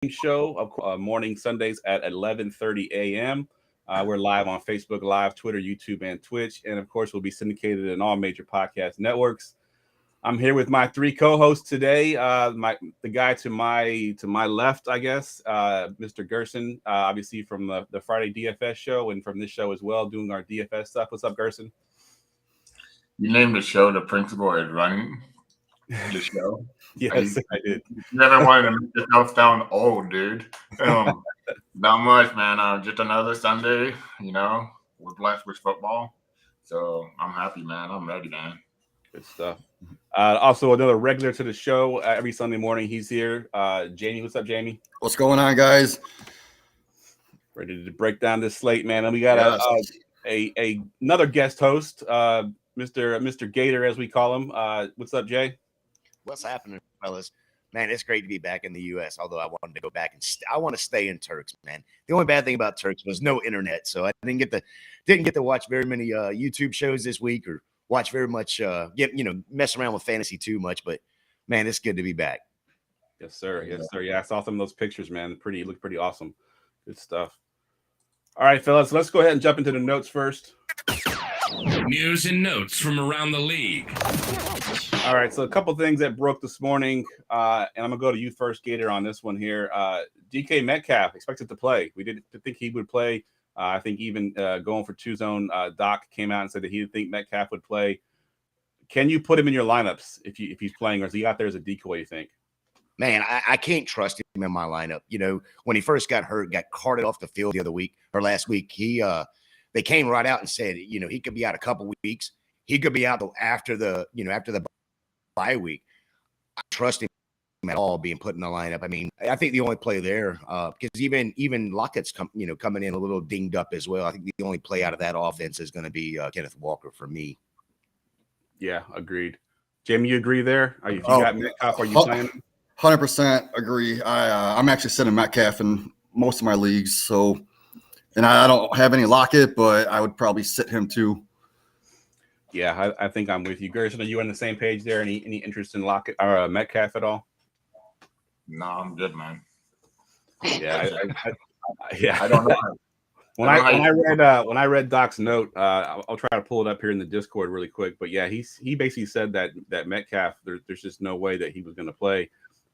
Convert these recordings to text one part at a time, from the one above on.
show of morning Sundays at 11:30 a.m. We're live on Facebook Live, Twitter, YouTube, and Twitch, and of course, we'll be syndicated in all major podcast networks. I'm here with my three co-hosts today. The guy to my left, I guess, Mr. Gerson, obviously from the Friday DFS show and from this show as well, doing our DFS stuff. What's up, Gerson? You named the show "The Principal is Running." The show. Yes, I did. You never wanted to make yourself sound old, dude. Not much, man. Just another Sunday. We're blessed with football, so I'm happy, man. I'm ready, man. Good stuff. Also, another regular to the show every Sunday morning. He's here. Jamie, what's up, Jamie? What's going on, guys? Ready to break down this slate, man. And we got another guest host, Mr. Gator, as we call him. What's up, Jay? What's happening, fellas? Man, it's great to be back in the U.S., although I wanted to go back and I want to stay in Turks, man. The only bad thing about Turks was no internet, so I didn't get to watch very many YouTube shows this week or watch very much, mess around with fantasy too much. But, man, it's good to be back. Yes, sir. Yes, sir. Yeah, I saw some of those pictures, man. Looked pretty awesome. Good stuff. All right, fellas, let's go ahead and jump into the notes first. News and notes from around the league. All right, so a couple things that broke this morning, and I'm going to go to you first, Gator, on this one here. DK Metcalf expected to play. We didn't think he would play. I think even going for two zone, Doc came out and said that he didn't think Metcalf would play. Can you put him in your lineups if he's playing, or is he out there as a decoy, you think? Man, I can't trust him in my lineup. When he first got hurt, got carted off the field the other week or last week, they came right out and said, he could be out a couple weeks. He could be out after the bye week. I trust him at all being put in the lineup. I mean, I think the only play there, because even Lockett's coming in a little dinged up as well. I think the only play out of that offense is going to be Kenneth Walker for me. Yeah, agreed. Jamie, you agree there? If you got Metcalf, are you playing? 100% agree. I'm actually sitting Metcalf in most of my leagues, so. And I don't have any Lockett, but I would probably sit him too. Yeah, I think I'm with you. Gerson, are you on the same page there? Any interest in Lockett or Metcalf at all? No, I'm good, man. Yeah, I don't know. When I read Doc's note, I'll try to pull it up here in the Discord really quick. But yeah, he basically said that Metcalf, there's just no way that he was going to play.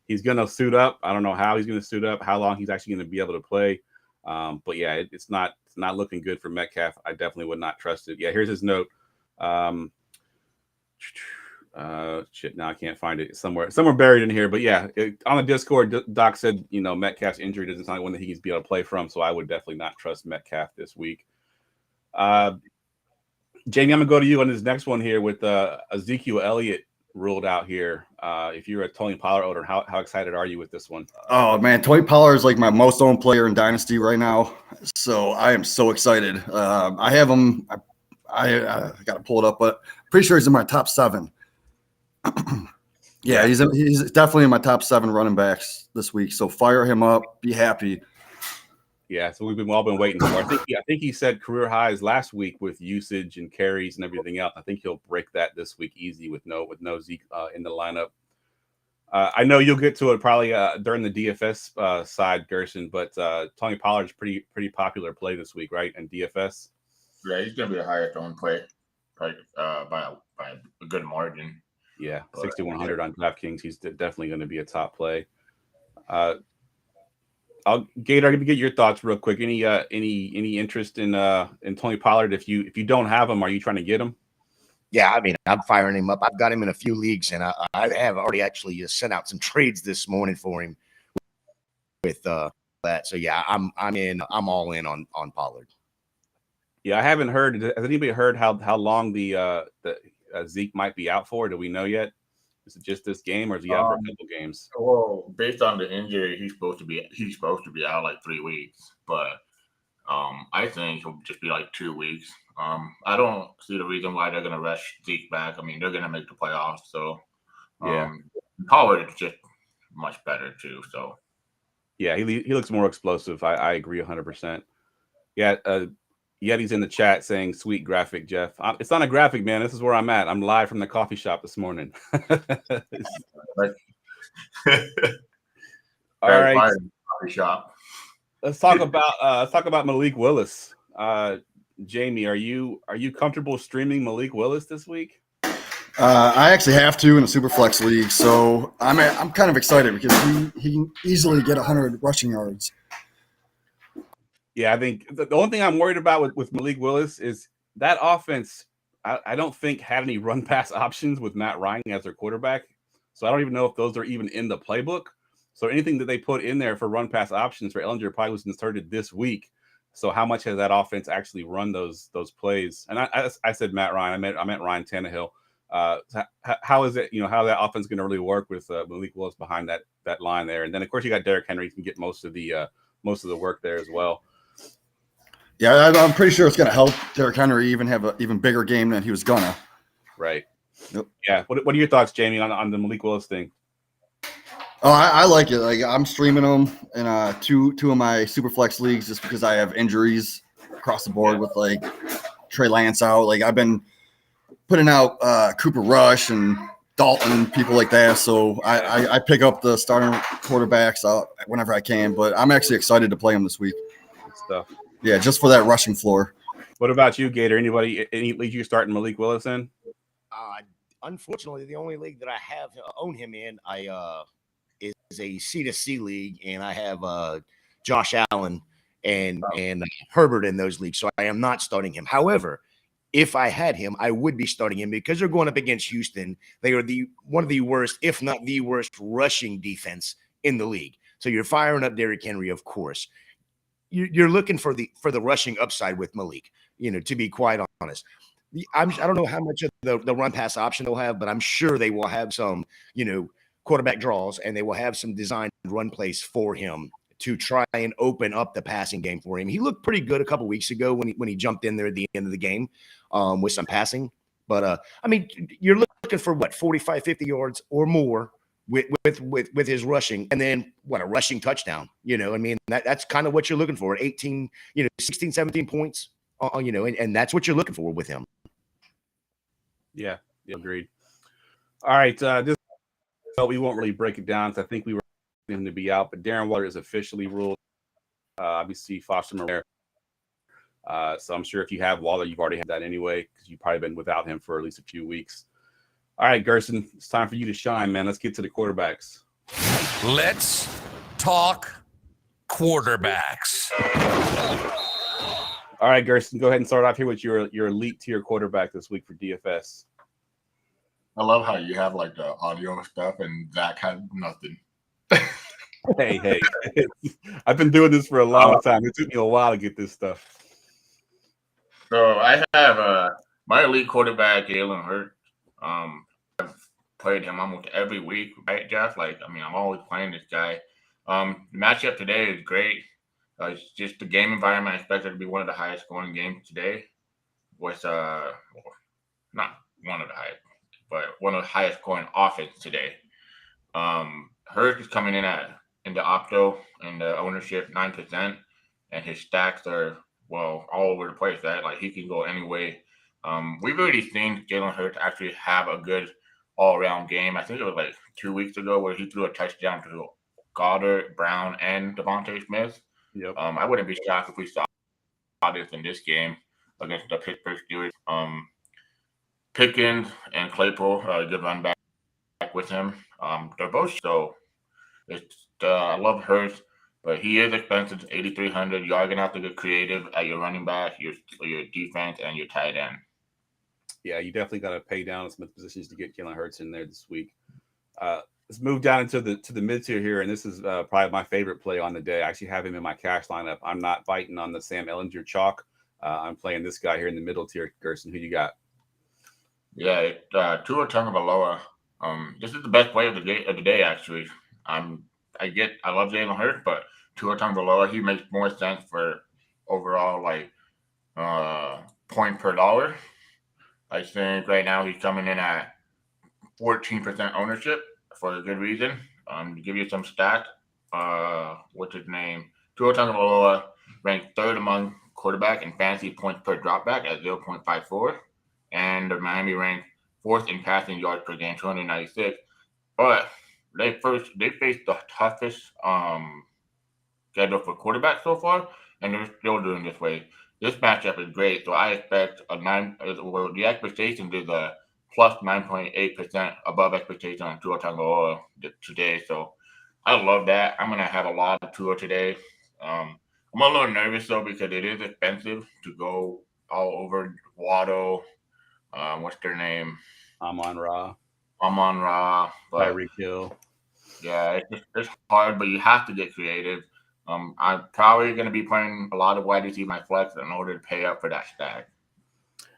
He's going to suit up. I don't know how he's going to suit up, how long he's actually going to be able to play. But yeah, it's not looking good for Metcalf. I definitely would not trust it. Yeah, here's his note. Shit, now I can't find it. Somewhere buried in here. But yeah, on the Discord, Doc said, Metcalf's injury doesn't sound like one that he's be able to play from. So I would definitely not trust Metcalf this week. Jamie, I'm gonna go to you on this next one here with Ezekiel Elliott ruled out here. If you're a Tony Pollard owner, how excited are you with this one? Oh man, Tony Pollard is like my most owned player in Dynasty right now, so I am so excited. I have him. I got to pull it up, but I'm pretty sure he's in my top 7. Yeah, he's definitely in my top 7 running backs this week. So fire him up. Be happy. Yeah, so we've all been waiting for. I think he said career highs last week with usage and carries and everything else. I think he'll break that this week easy with no Zeke in the lineup. I know you'll get to it probably during the DFS side, Gerson, but Tony Pollard's pretty popular play this week, right? And DFS. Yeah, he's gonna be the highest owned play, by a good margin. Yeah, 6,100 on DraftKings. He's definitely going to be a top play. Gator, I'm gonna get your thoughts real quick. Any interest in Tony Pollard? If you don't have him, are you trying to get him? Yeah, I mean, I'm firing him up. I've got him in a few leagues, and I have already actually sent out some trades this morning for him with that. So yeah, I'm all in on Pollard. Yeah, I haven't heard. Has anybody heard how long the Zeke might be out for? Do we know yet? Is it just this game, or is he out for a couple games? Well, based on the injury, he's supposed to be out like 3 weeks, but I think he'll just be like 2 weeks. I don't see the reason why they're gonna rush Zeke back. I mean, they're gonna make the playoffs, so yeah. Pollard is just much better too. So yeah, he looks more explosive. I agree 100%. Yeah, Yeti's in the chat saying, "Sweet graphic, Geoff." It's not a graphic, man. This is where I'm at. I'm live from the coffee shop this morning. Right. All right. shop. Let's talk about Malik Willis. Jamie, are you comfortable streaming Malik Willis this week? I actually have to in a super flex league, so I'm kind of excited because he can easily get 100 rushing yards. Yeah, I think the only thing I'm worried about with Malik Willis is that offense. I don't think had any run pass options with Matt Ryan as their quarterback. So I don't even know if those are even in the playbook. So anything that they put in there for run pass options for Ellinger probably was inserted this week. So how much has that offense actually run those plays? And I said Matt Ryan. I meant Ryan Tannehill. How is it? How that offense going to really work with Malik Willis behind that line there? And then of course you got Derrick Henry, can get most of the work there as well. Yeah, I'm pretty sure it's going to help Derrick Henry even have an even bigger game than he was gonna. Right. Yep. Yeah. What are your thoughts, Jamie, on the Malik Willis thing? Oh, I like it. Like I'm streaming them in two of my super flex leagues just because I have injuries across the board with like Trey Lance out. Like I've been putting out Cooper Rush and Dalton, people like that. So I pick up the starting quarterbacks whenever I can. But I'm actually excited to play them this week. Good stuff. Yeah, just for that rushing floor. What about you, Gator? Any league you're starting Malik Willis in? Unfortunately, the only league that I have own him in, is a C2C league, and I have Josh Allen and Herbert in those leagues, so I am not starting him. However, if I had him, I would be starting him because they're going up against Houston. They are one of the worst, if not the worst, rushing defense in the league. So you're firing up Derrick Henry, of course. You're looking for the rushing upside with Malik, to be quite honest. I don't know how much of the run pass option they'll have, but I'm sure they will have some, quarterback draws, and they will have some designed run plays for him to try and open up the passing game for him. He looked pretty good a couple weeks ago when he jumped in there at the end of the game with some passing. But you're looking for 45, 50 yards or more with his rushing, and then a rushing touchdown. That's kind of what you're looking for. 18, 16, 17 points. And that's what you're looking for with him. Yeah, agreed. All right, we won't really break it down because I think we were him to be out, but Darren Waller is officially ruled. Obviously, Foster Moreau. So I'm sure if you have Waller, you've already had that anyway because you've probably been without him for at least a few weeks. All right, Gerson, it's time for you to shine, man. Let's get to the quarterbacks. Let's talk quarterbacks. All right, Gerson, go ahead and start off here with your elite tier quarterback this week for DFS. I love how you have like the audio stuff and Zach had nothing. Hey, I've been doing this for a long time. It took me a while to get this stuff. So I have my elite quarterback, Jalen Hurts. I've played him almost every week, right, Geoff? I'm always playing this guy. The matchup today is great. It's just the game environment. I expect it to be one of the highest scoring games today. With not one of the highest, but one of the highest scoring offense today. Hurts is coming in the opto and the ownership 9%, and his stacks are all over the place. That he can go any way. We've already seen Jalen Hurts actually have a good all-around game. I think it was 2 weeks ago where he threw a touchdown to Goddard, Brown, and Devontae Smith. Yep. I wouldn't be shocked if we saw this in this game against the Pittsburgh Steelers. Pickens and Claypool, good run back with him. They're both so. I love Hurts, but he is expensive. 8,300. You are gonna have to get creative at your running back, your defense, and your tight end. Yeah, you definitely got to pay down some positions to get Jalen Hurts in there this week. Let's move down into the mid tier here, and this is probably my favorite play on the day. I actually have him in my cash lineup. I'm not biting on the Sam Ellinger chalk. I'm playing this guy here in the middle tier. Gerson, who you got? Yeah, Tua Tagovailoa. This is the best play of the day. Actually, I love Jalen Hurts, but Tua Tagovailoa, he makes more sense for overall point per dollar. I think right now he's coming in at 14% ownership for a good reason. To give you some stats, what's his name? Tua Tagovailoa ranked third among quarterback in fantasy points per dropback at 0.54, and the Miami ranked fourth in passing yards per game, 296. But they faced the toughest schedule for quarterbacks so far, and they're still doing this way. This matchup is great, so I expect the expectation is a plus 9.8% above expectation on Tua Tagovailoa today. So I love that. I'm gonna have a lot of Tua today. I'm a little nervous though because it is expensive to go all over Waddle. What's their name? Amon-Ra, but Tyreek Hill. yeah, it's hard, but you have to get creative. I'm probably going to be playing a lot of wide receiver my flex in order to pay up for that stack.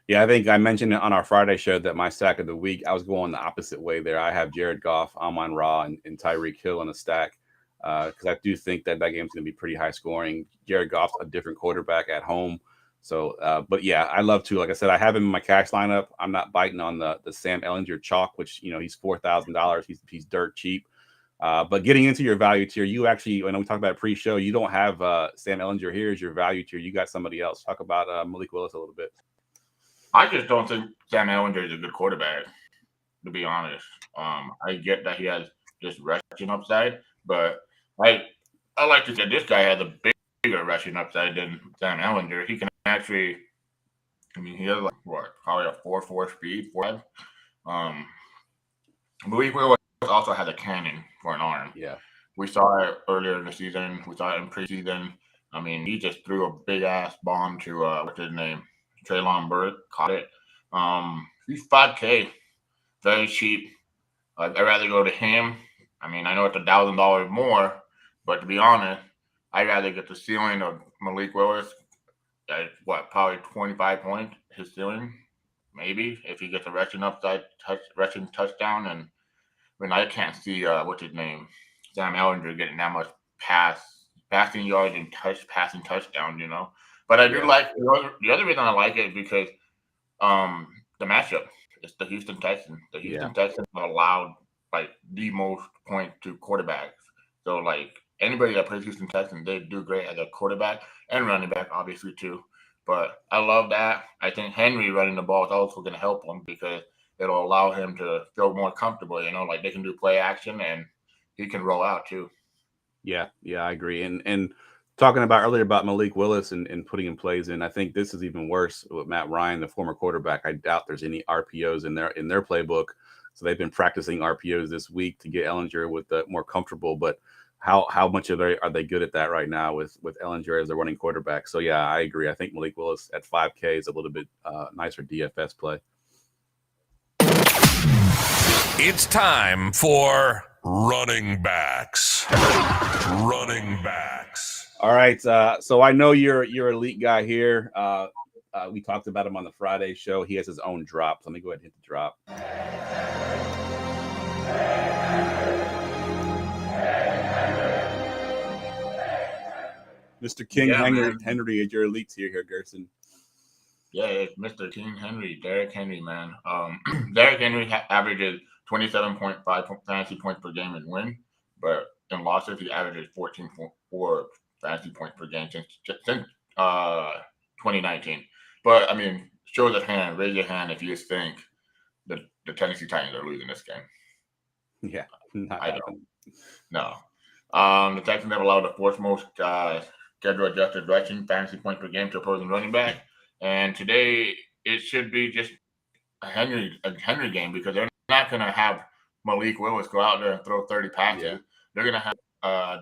Yeah, I think I mentioned it on our Friday show that my stack of the week, I was going the opposite way there. I have Jared Goff, Amon-Ra, and Tyreek Hill in a stack because I do think that game's going to be pretty high scoring. Jared Goff's a different quarterback at home. So, but yeah, I love to. Like I said, I have him in my cash lineup. I'm not biting on the Sam Ehlinger chalk, which he's $4,000. He's dirt cheap. But getting into your value tier, you actually, when we talked about pre-show, you don't have Sam Ehlinger here as your value tier. You got somebody else. Talk about Malik Willis a little bit. I just don't think Sam Ehlinger is a good quarterback, to be honest. I get that he has just rushing upside, but I like to say this guy has a bigger rushing upside than Sam Ehlinger. He can actually, he has probably a 4.4 speed, 4.5. Malik Willis also has a cannon for an arm. Yeah. We saw it earlier in the season. We saw it in preseason. He just threw a big ass bomb to what's his name? Treylon Burke, caught it. He's $5K, very cheap. I'd rather go to him. I know it's $1,000 more, but to be honest, I'd rather get the ceiling of Malik Willis at probably 25 points, his ceiling, maybe, if he gets a rushing touchdown. And I can't see what's his name, Sam Ehlinger getting that much passing yards and passing touchdowns, But I do like the other reason I like it is because the matchup. It's the Houston Texans. The Houston Texans have allowed the most points to quarterbacks. So anybody that plays Houston Texans, they do great as a quarterback and running back, obviously too. But I love that. I think Henry running the ball is also going to help him because it'll allow him to feel more comfortable. They can do play action and he can roll out too. Yeah, I agree. And talking about earlier about Malik Willis and putting in plays in, I think this is even worse with Matt Ryan, the former quarterback. I doubt there's any RPOs in their playbook. So they've been practicing RPOs this week to get Ehlinger with the more comfortable. But how much are they good at that right now with Ehlinger as their running quarterback? So yeah, I agree. I think Malik Willis at 5K is a little bit nicer DFS play. It's time for running backs. Running backs. All right. So I know you're elite guy here. We talked about him on the Friday show. He has his own drop. So let me go ahead and hit the drop. Mr. King Henry is your elite tier here, Gerson. Yeah, it's Mr. King Henry, Derrick Henry, man. Derrick Henry averages 27.5 fantasy points per game and win, but in losses he averages 14.4 fantasy points per game since 2019. But show of hand, raise your hand if you think the Tennessee Titans are losing this game. Yeah, I don't. No. The Texans have allowed the fourth most schedule adjusted rushing fantasy points per game to opposing running back. And today it should be just a Henry game because they're not going to have Malik Willis go out there and throw 30 passes. Yeah. They're going to have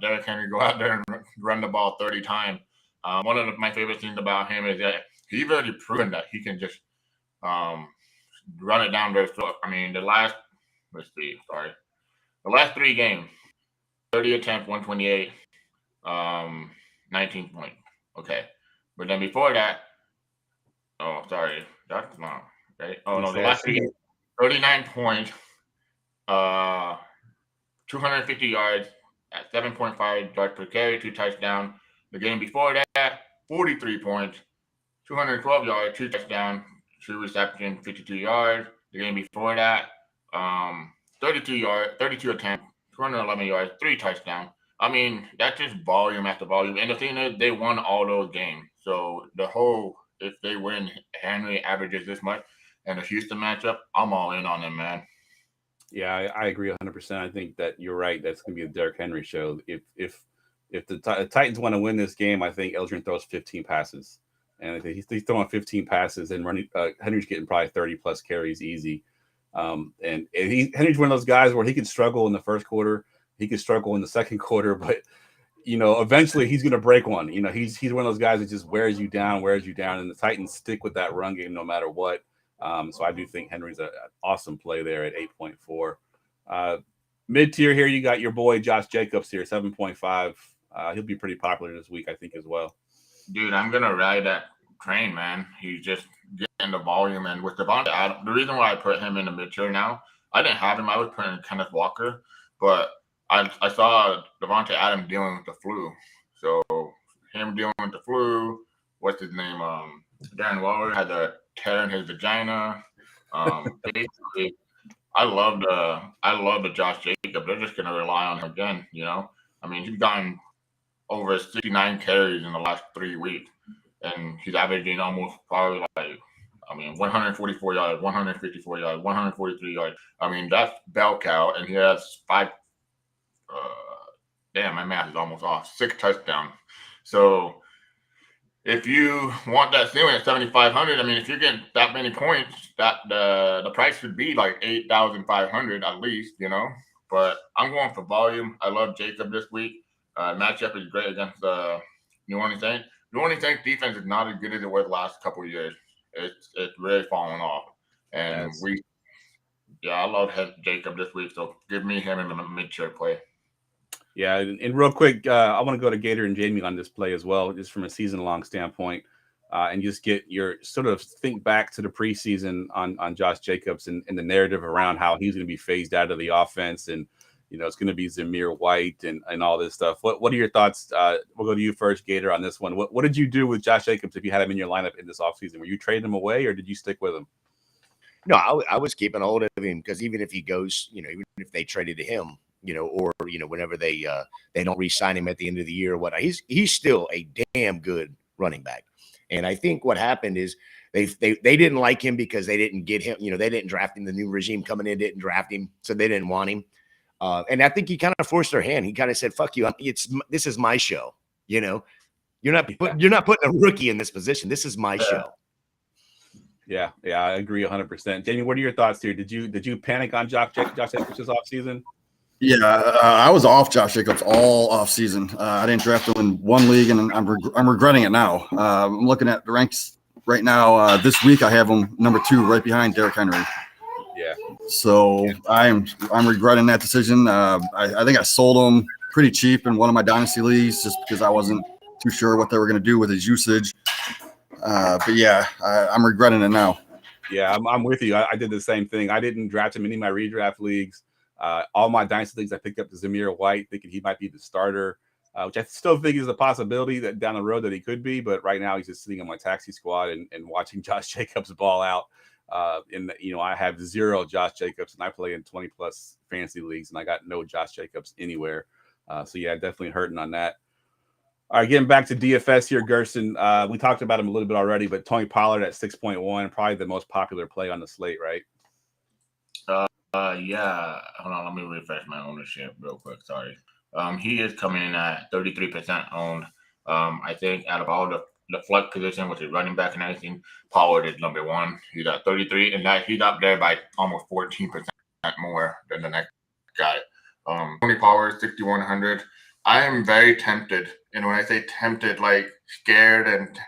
Derrick Henry go out there and run the ball 30 times. One of my favorite things about him is that he's already proven that he can just run it down very slow. The last 3 games, 30 attempts, 128, 19 points. Okay. But then before that, that's not right. Oh, no, the last 3 games, 39 points, 250 yards at 7.5 yards per carry, 2 touchdowns. The game before that, 43 points, 212 yards, 2 touchdowns, 2 receptions, 52 yards. The game before that, 32 attempts, 211 yards, 3 touchdowns. That's just volume after volume. And the thing is, they won all those games. So if they win, Henry averages this much, and the Houston matchup, I'm all in on them, man. Yeah, I agree 100%. I think that you're right. That's going to be a Derrick Henry show. If if the Titans want to win this game, I think Eldrin throws 15 passes, and I think he's throwing 15 passes, and Henry's getting probably 30 plus carries easy. And Henry's one of those guys where he could struggle in the first quarter, he could struggle in the second quarter, but eventually he's going to break one. He's one of those guys that just wears you down, and the Titans stick with that run game no matter what. So I do think Henry's an awesome play there at 8.4. Mid-tier here, you got your boy Josh Jacobs here, 7.5. He'll be pretty popular this week, I think, as well. Dude, I'm going to ride that train, man. He's just getting the volume. And with Devontae Adams, the reason why I put him in the mid-tier now, I didn't have him. I was putting Kenneth Walker, but I saw Devontae Adams dealing with the flu. So him dealing with the flu, what's his name? Darren Waller had a tear in his vagina. Basically, I love the Josh Jacobs. They're just going to rely on him again, I mean, he's gotten over 69 carries in the last 3 weeks, and he's averaging almost probably 144 yards, 154 yards, 143 yards. I mean, that's bell cow, and he has 5. Damn, my math is almost off. 6 touchdowns. So if you want that ceiling at 7,500, I mean, if you're getting that many points, that the price should be like 8,500 at least, But I'm going for volume. I love Jacob this week. Matchup is great against the New Orleans Saints. New Orleans Saints defense is not as good as it was the last couple of years. It's really falling off. And I love Jacob this week. So give me him in the mid-tier play. Yeah, and real quick, I want to go to Gator and Jamie on this play as well, just from a season-long standpoint, and just get your sort of think back to the preseason on Josh Jacobs and the narrative around how he's going to be phased out of the offense, and it's going to be Zamir White and all this stuff. What are your thoughts? We'll go to you first, Gator, on this one. What did you do with Josh Jacobs if you had him in your lineup in this offseason? Were you trading him away, or did you stick with him? No, I was keeping hold of him because even if he goes, even if they traded to him, or whenever they don't re-sign him at the end of the year or whatnot, he's still a damn good running back. And I think what happened is they didn't like him because they didn't get him. They didn't draft him. The new regime coming in didn't draft him, so they didn't want him. And I think he kind of forced their hand. He kind of said, "Fuck you! This is my show." You're not putting a rookie in this position. This is my show. Yeah, I agree 100%. Jamie, what are your thoughts here? Did you panic on Josh Jacobs this offseason? Yeah, I was off Josh Jacobs all offseason. I didn't draft him in one league, and I'm regretting it now. I'm looking at the ranks right now. This week, I have him number 2, right behind Derrick Henry. Yeah. So I'm regretting that decision. I think I sold him pretty cheap in one of my dynasty leagues just because I wasn't too sure what they were going to do with his usage. But yeah, I'm regretting it now. Yeah, I'm with you. I did the same thing. I didn't draft him in any of my redraft leagues. All my dynasty leagues, I picked up the Zamir White, thinking he might be the starter, which I still think is a possibility that down the road that he could be. But right now, he's just sitting on my taxi squad and watching Josh Jacobs ball out. I have 0 Josh Jacobs, and I play in 20 plus fantasy leagues, and I got no Josh Jacobs anywhere. So yeah, definitely hurting on that. All right, getting back to DFS here, Gerson. We talked about him a little bit already, but Tony Pollard at 6.1, probably the most popular play on the slate, right? Yeah. Hold on, let me refresh my ownership real quick. Sorry. He is coming in at 33% owned. I think out of all the flex position, which is running back and everything, Pollard is number 1. He's at 33, and he's up there by almost 14% more than the next guy. Tony Pollard, 6,100. I am very tempted, and when I say tempted, like scared and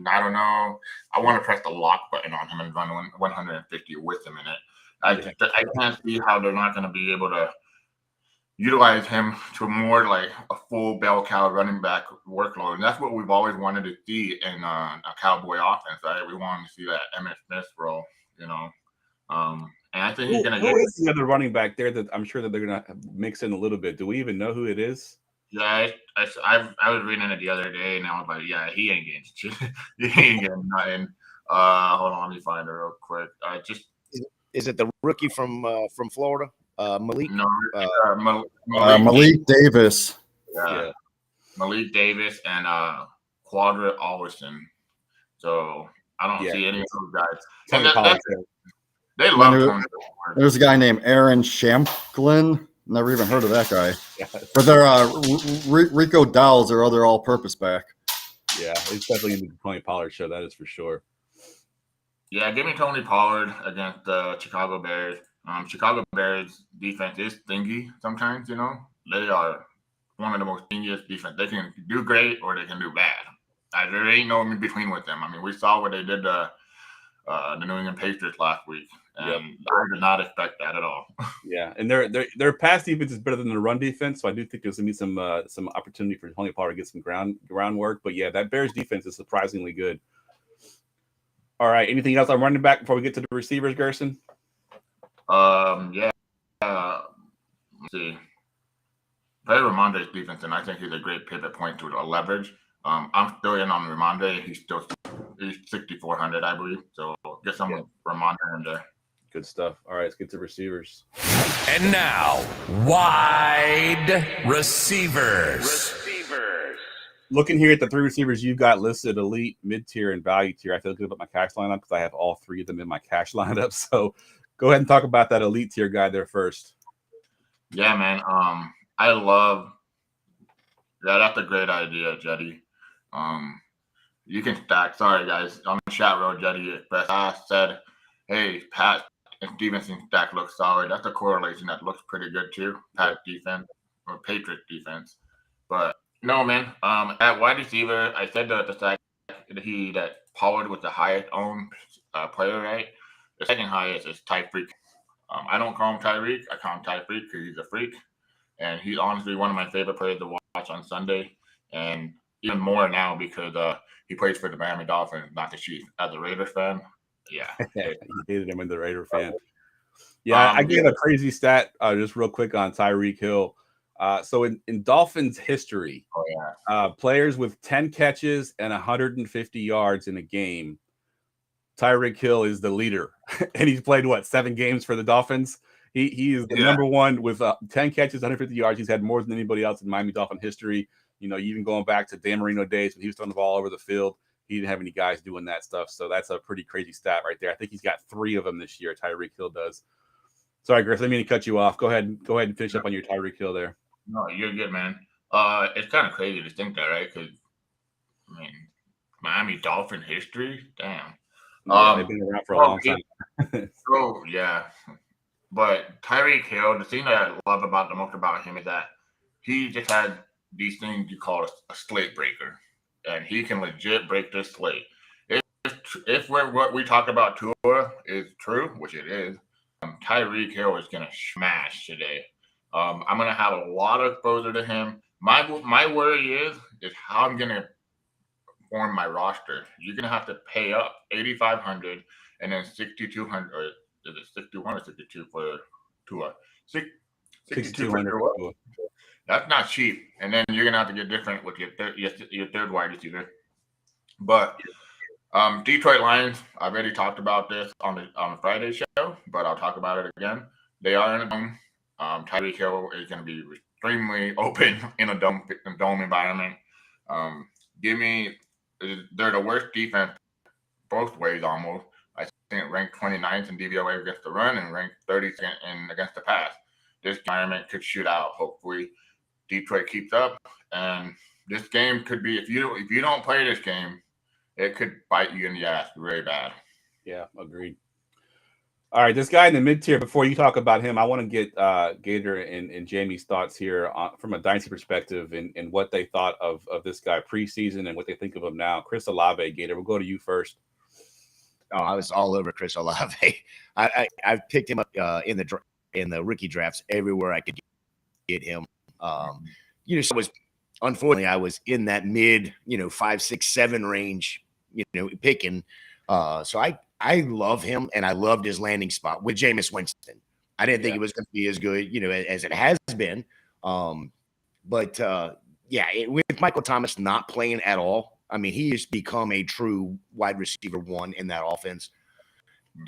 I don't know, I want to press the lock button on him and run 150 with him in it. I can't see how they're not going to be able to utilize him to more like a full bell cow running back workload. And that's what we've always wanted to see in a Cowboy offense, right? We want to see that Emmitt Smith role, And I think he's going to get the other running back there that I'm sure that they're going to mix in a little bit. Do we even know who it is? Yeah, I was reading it the other day, and I was like, yeah, he ain't getting shit. He ain't getting nothing. Hold on, let me find it real quick. Is it the rookie from Florida, Malik? No, Malik Davis. Yeah, Malik Davis and Quadra Alderson. So I don't see any of those guys. And they love Tony. There's a guy named Aaron Shamplin. Never even heard of that guy. Yeah, But they're Rico Dowell's their other all-purpose back. yeah, it's definitely in the Tony Pollard show. That is for sure. Yeah, give me Tony Pollard against the Chicago Bears. Chicago Bears defense is stingy sometimes, you know. They are one of the most stingiest defense. They can do great or they can do bad. There ain't no in between with them. I mean, we saw what they did to the New England Patriots last week, and I did not expect that at all. Yeah, and their pass defense is better than the run defense, so I do think there's gonna be some opportunity for Tony Pollard to get some groundwork. But yeah, that Bears defense is surprisingly good. All right, anything else on running back before we get to the receivers, Gerson? Yeah. Let's see. Play Ramondre's defense, and I think he's a great pivot point to a leverage. I'm still in on Ramondre. He's 6,400, I believe. So get some Ramondre in there. Good stuff. All right, let's get to receivers. And now, wide receivers. Looking here at the three receivers you've got listed: elite, mid-tier, and value tier. I feel good about my cash lineup because I have all three of them in my cash lineup. So go ahead and talk about that elite tier guy there first. Yeah, man. I love that. That's a great idea, Jetty. You can stack. Sorry, guys. On the chat row, Jetty Express, I said, hey, Pat and Stevenson stack looks solid. That's a correlation that looks pretty good too. Pat defense or Patriots defense. But no, man. At wide receiver, I said that the stack that Pollard was the highest owned player, right? The second highest is Tyreek. I don't call him Tyreek. I call him Tyreek because he's a freak. And he's honestly one of my favorite players to watch on Sunday. And even more now because he plays for the Miami Dolphins, not the Chiefs. As a Raiders fan, yeah. You hated him in the Raider fan. Yeah, I gave a crazy stat just real quick on Tyreek Hill. So in Dolphins history, players with 10 catches and 150 yards in a game, Tyreek Hill is the leader. And he's played, 7 games for the Dolphins? He is the number one with 10 catches, 150 yards. He's had more than anybody else in Miami Dolphin history. You know, even going back to Dan Marino days when he was throwing the ball over the field, he didn't have any guys doing that stuff. So that's a pretty crazy stat right there. I think he's got 3 of them this year. Tyreek Hill does. Sorry, Griff, I didn't mean to cut you off. Go ahead and finish up on your Tyreek Hill there. No, you're good, man. It's kind of crazy to think that, right? Because I mean, Miami Dolphin history, damn. They've been around for a long time. So yeah. But Tyreek Hill, the thing that I love the most about him is that he just had these things you call a slate breaker, and he can legit break this slate. If what we talk about Tua is true, which it is, Tyreek Hill is gonna smash today. I'm gonna have a lot of exposure to him. My worry is how I'm gonna form my roster. You're gonna have to pay up $8,500 and then $6,200. Or is it 61 or 62 for Tua? 62 for Tua. That's not cheap. And then you're gonna have to get different with your third wide receiver. But Detroit Lions, I already talked about this on the Friday show, but I'll talk about it again. They are in a dome. Tyreek Hill is going to be extremely open in a dome environment. They're the worst defense both ways almost. I think ranked 29th in DVOA against the run and ranked 30th against the pass. This environment could shoot out. Hopefully, Detroit keeps up, and this game could be if you don't play this game, it could bite you in the ass very bad. Yeah, agreed. All right, this guy in the mid-tier, before you talk about him, I want to get Gator and Jamie's thoughts here from a dynasty perspective and what they thought of this guy preseason and what they think of him now. Chris Olave, Gator, we'll go to you first. Oh, I was all over Chris Olave. I picked him up in the rookie drafts everywhere I could get him. Unfortunately, I was in that mid, 5, 6, 7 range, picking. So I love him, and I loved his landing spot with Jameis Winston. I didn't think it was going to be as good, as it has been. With Michael Thomas not playing at all, I mean, he has become a true wide receiver 1 in that offense.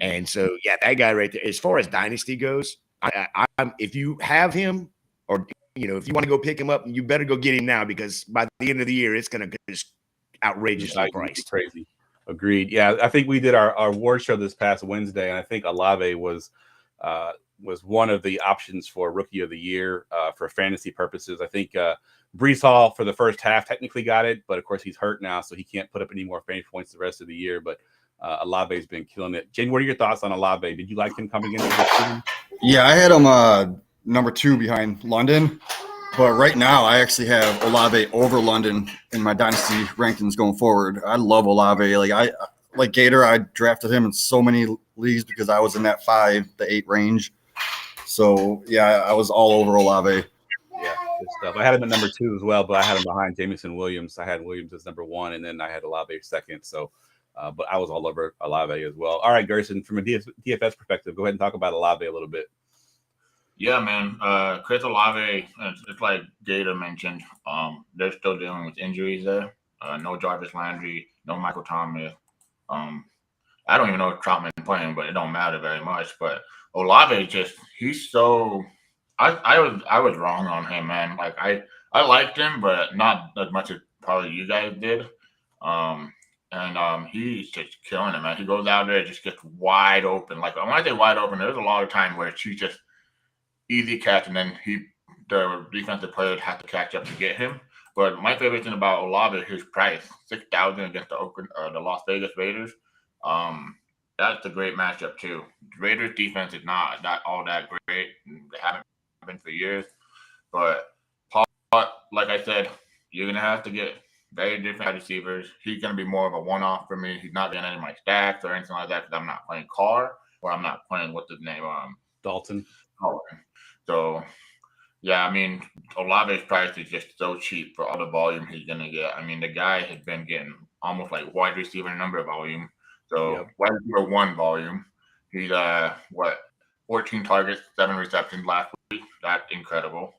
And so, that guy right there, as far as dynasty goes, if you have him or, if you want to go pick him up, you better go get him now because by the end of the year, it's going to just outrageously priced. Crazy. Agreed. Yeah, I think we did our award show this past Wednesday, and I think Olave was was one of the options for Rookie of the Year for fantasy purposes. I think Brees Hall for the first half technically got it, but of course he's hurt now, so he can't put up any more fantasy points the rest of the year. But Olave's been killing it. Jane, what are your thoughts on Olave? Did you like him coming into the season? Yeah, I had him number 2 behind London, but right now I actually have Olave over London in my dynasty rankings going forward. I love Olave. Like Gator, I drafted him in so many leagues because I was in that 5 to 8 range. So yeah, I was all over Olave. Yeah, good stuff. I had him at number 2 as well, but I had him behind Jameson Williams. I had Williams as number 1, and then I had Olave second. So, but I was all over Olave as well. All right, Gerson, from a DFS perspective, go ahead and talk about Olave a little bit. Yeah, man. Chris Olave, it's like Gator mentioned. They're still dealing with injuries there. No Jarvis Landry, no Michael Thomas. I don't even know if Troutman playing, but it don't matter very much. But Olave he's so. I was wrong on him, man. Like I liked him, but not as much as probably you guys did. He's just killing it, man. He goes out there, just gets wide open. Like when I say wide open, there's a lot of time where she just easy catch, and then the defensive players have to catch up to get him. But my favorite thing about Olave is his price, $6,000 against the Las Vegas Raiders. That's a great matchup too. The Raiders defense is not all that great. They haven't been for years. But Paul, like I said, you're gonna have to get very different receivers. He's gonna be more of a one-off for me. He's not getting any of my stacks or anything like that because I'm not playing Carr or I'm not playing what's his name, Dalton. So, yeah, I mean, Olave's price is just so cheap for all the volume he's going to get. I mean, the guy has been getting almost like wide receiver number volume. So, wide receiver 1 volume. He's, 14 targets, 7 receptions last week. That's incredible.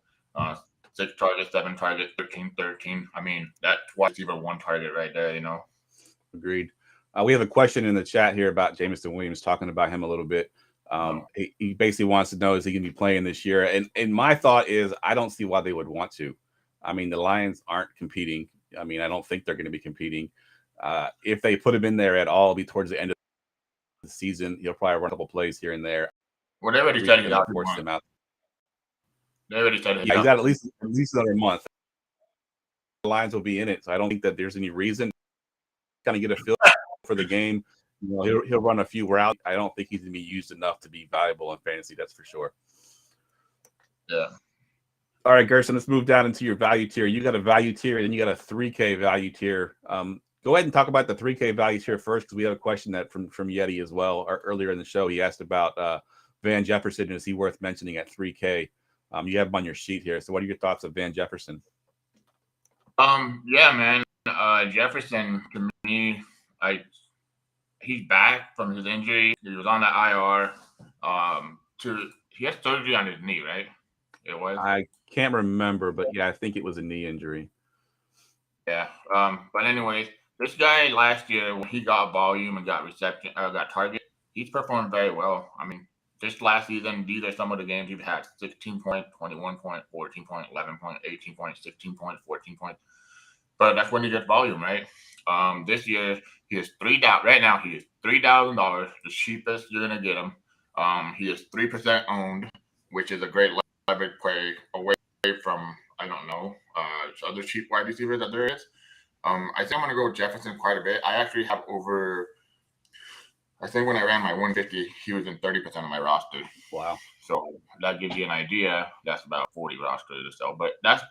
6 targets, 7 targets, 13. I mean, that's wide receiver 1 target right there, you know. Agreed. We have a question in the chat here about Jameson Williams, talking about him a little bit. He basically wants to know, is he going to be playing this year? And my thought is, I don't see why they would want to. I mean, the Lions aren't competing. I mean, I don't think they're going to be competing. If they put him in there at all, be towards the end of the season, he'll probably run a couple plays here and there. Whatever he said, he's out. Force him out. They already said he's got at least another month. The Lions will be in it, so I don't think that there's any reason to kind of get a feel for the game. You know, he'll run a few routes. I don't think he's going to be used enough to be valuable in fantasy. That's for sure. Yeah. All right, Gerson, let's move down into your value tier. You got a value tier, and then you got a 3K value tier. Go ahead and talk about the 3K value tier first, because we have a question that from Yeti as well. Earlier in the show, he asked about Van Jefferson. Is he worth mentioning at 3K? You have him on your sheet here. So what are your thoughts of Van Jefferson? Yeah, man. Jefferson, to me, he's back from his injury. He was on the IR. He had surgery on his knee, right? It was. I can't remember, but yeah, I think it was a knee injury. Yeah. But anyways, this guy last year, when he got volume and got reception, got target, he's performed very well. I mean, this last season, these are some of the games he's had: 16 point, 21 point, 14 point, 11 point, 18 point, 16 point, 14 point. But that's when he gets volume, right? This year he is right now he is $3,000, the cheapest you're gonna get him. He is 3% owned, which is a great leverage play away from other cheap wide receivers that there is. I think I'm gonna go with Jefferson quite a bit. I actually have I think when I ran my 150, he was in 30% of my roster. Wow. So that gives you an idea. That's about 40 rosters or so. But that's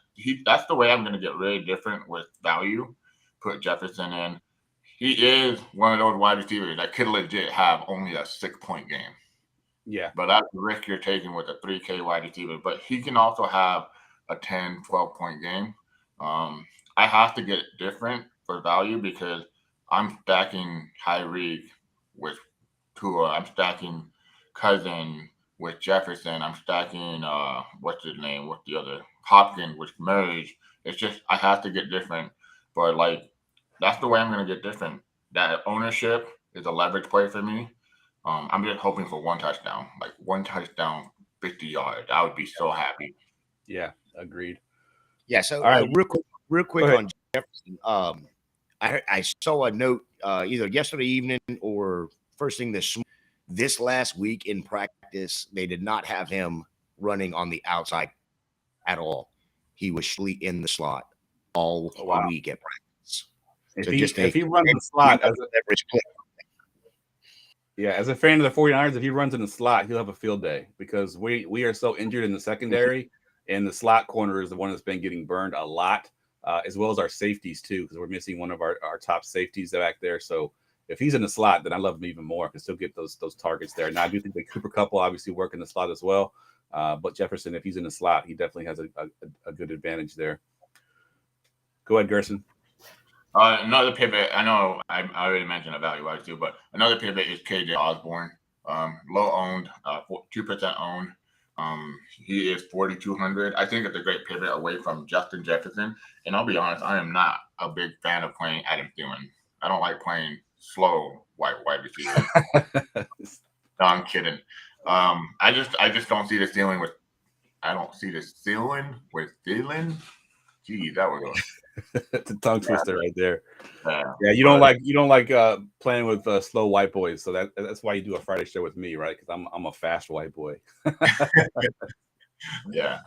the way I'm going to get really different with value. Put Jefferson in. He is one of those wide receivers that could legit have only a 6-point game. Yeah. But that's the risk you're taking with a 3K wide receiver. But he can also have a 10, 12-point game. I have to get different for value because I'm stacking Tyreek with Tua. I'm stacking Cousin with Jefferson. I'm stacking what's his name? What's the other? Hopkins with Murray. It's just I have to get different. But that's the way I'm gonna get different. That ownership is a leverage play for me. I'm just hoping for 1 touchdown. 1 touchdown, 50 yards. I would be so happy. Yeah, agreed. Yeah, so all right. Real quick on Jefferson. I saw a note either yesterday evening or first thing this morning This last week in practice, they did not have him running on the outside at all. He was in the slot all week at practice. If he runs in the slot as a leverage play. Yeah, as a fan of the 49ers, if he runs in the slot, he'll have a field day because we are so injured in the secondary, and the slot corner is the one that's been getting burned a lot, as well as our safeties too, because we're missing one of our top safeties back there. So if he's in the slot, then I love him even more because he'll get those targets there. Now I do think that Cooper Kupp will obviously work in the slot as well, but Jefferson, if he's in the slot, he definitely has a good advantage there. Go ahead, Gerson. Another pivot, I know I already mentioned about value-wise too, but another pivot is KJ Osborne. Low owned, 2% owned. He is 4,200. I think it's a great pivot away from Justin Jefferson. And I'll be honest, I am not a big fan of playing Adam Thielen. I don't like playing slow wide receiver. No, I'm kidding. I just don't see the ceiling with. I don't see the ceiling with Thielen. Gee, that was It's a tongue twister right there. Yeah, you don't like playing with slow white boys, so that's why you do a Friday show with me, right? Because I'm a fast white boy. Yeah.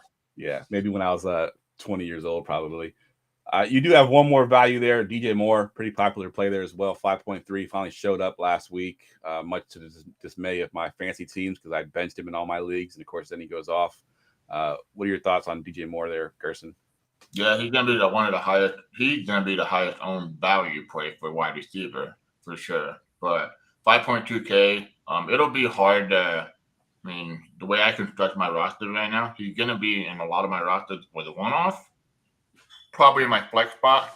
Maybe when I was 20 years old, probably. You do have one more value there, DJ Moore, pretty popular play there as well. 5.3 finally showed up last week, much to the dismay of my fantasy teams because I benched him in all my leagues, and of course then he goes off. What are your thoughts on DJ Moore there, Gerson? Yeah, he's gonna be one of the highest. He's gonna be the highest owned value play for wide receiver for sure. But 5.2K, it'll be hard to. I mean, the way I construct my roster right now, he's gonna be in a lot of my rosters with a one-off, probably in my flex spot.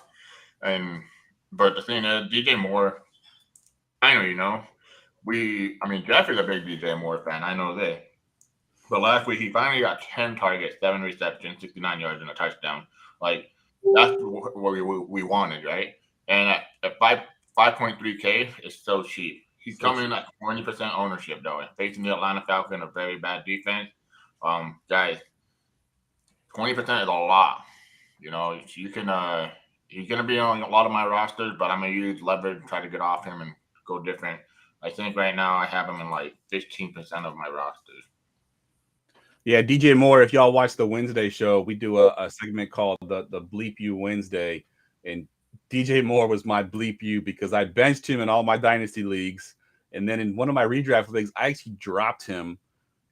But the thing is, DJ Moore. I know Geoff is a big DJ Moore fan. I know that. But last week he finally got 10 targets, 7 receptions, 69 yards, and a touchdown. Like that's what we wanted, right? And at 5.3K, it's so cheap. He's coming in at 20% ownership though, and facing the Atlanta Falcons, a very bad defense. Guys, 20% is a lot. You can. He's gonna be on a lot of my rosters, but I'm gonna use leverage and try to get off him and go different. I think right now I have him in like 15% of my rosters. Yeah, DJ Moore, if y'all watch the Wednesday show, we do a segment called the Bleep You Wednesday. And DJ Moore was my Bleep You because I benched him in all my dynasty leagues. And then in one of my redraft leagues, I actually dropped him.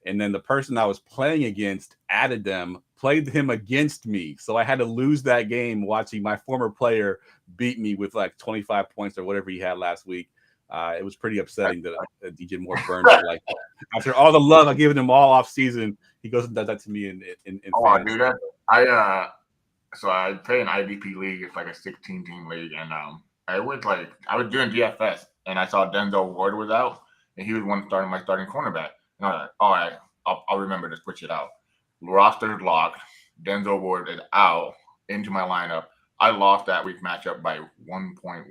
And then the person I was playing against added them, played him against me. So I had to lose that game watching my former player beat me with like 25 points or whatever he had last week. It was pretty upsetting that DJ Moore burned me like that. After all the love I given him all off season, he goes and does that to me in dude, so I play an IDP league. It's like a 16-team league, and I was doing DFS, and I saw Denzel Ward was out, and he was my starting cornerback. And I was like, all right, I'll remember to switch it out. Roster locked. Denzel Ward is out into my lineup. I lost that week matchup by 1 point.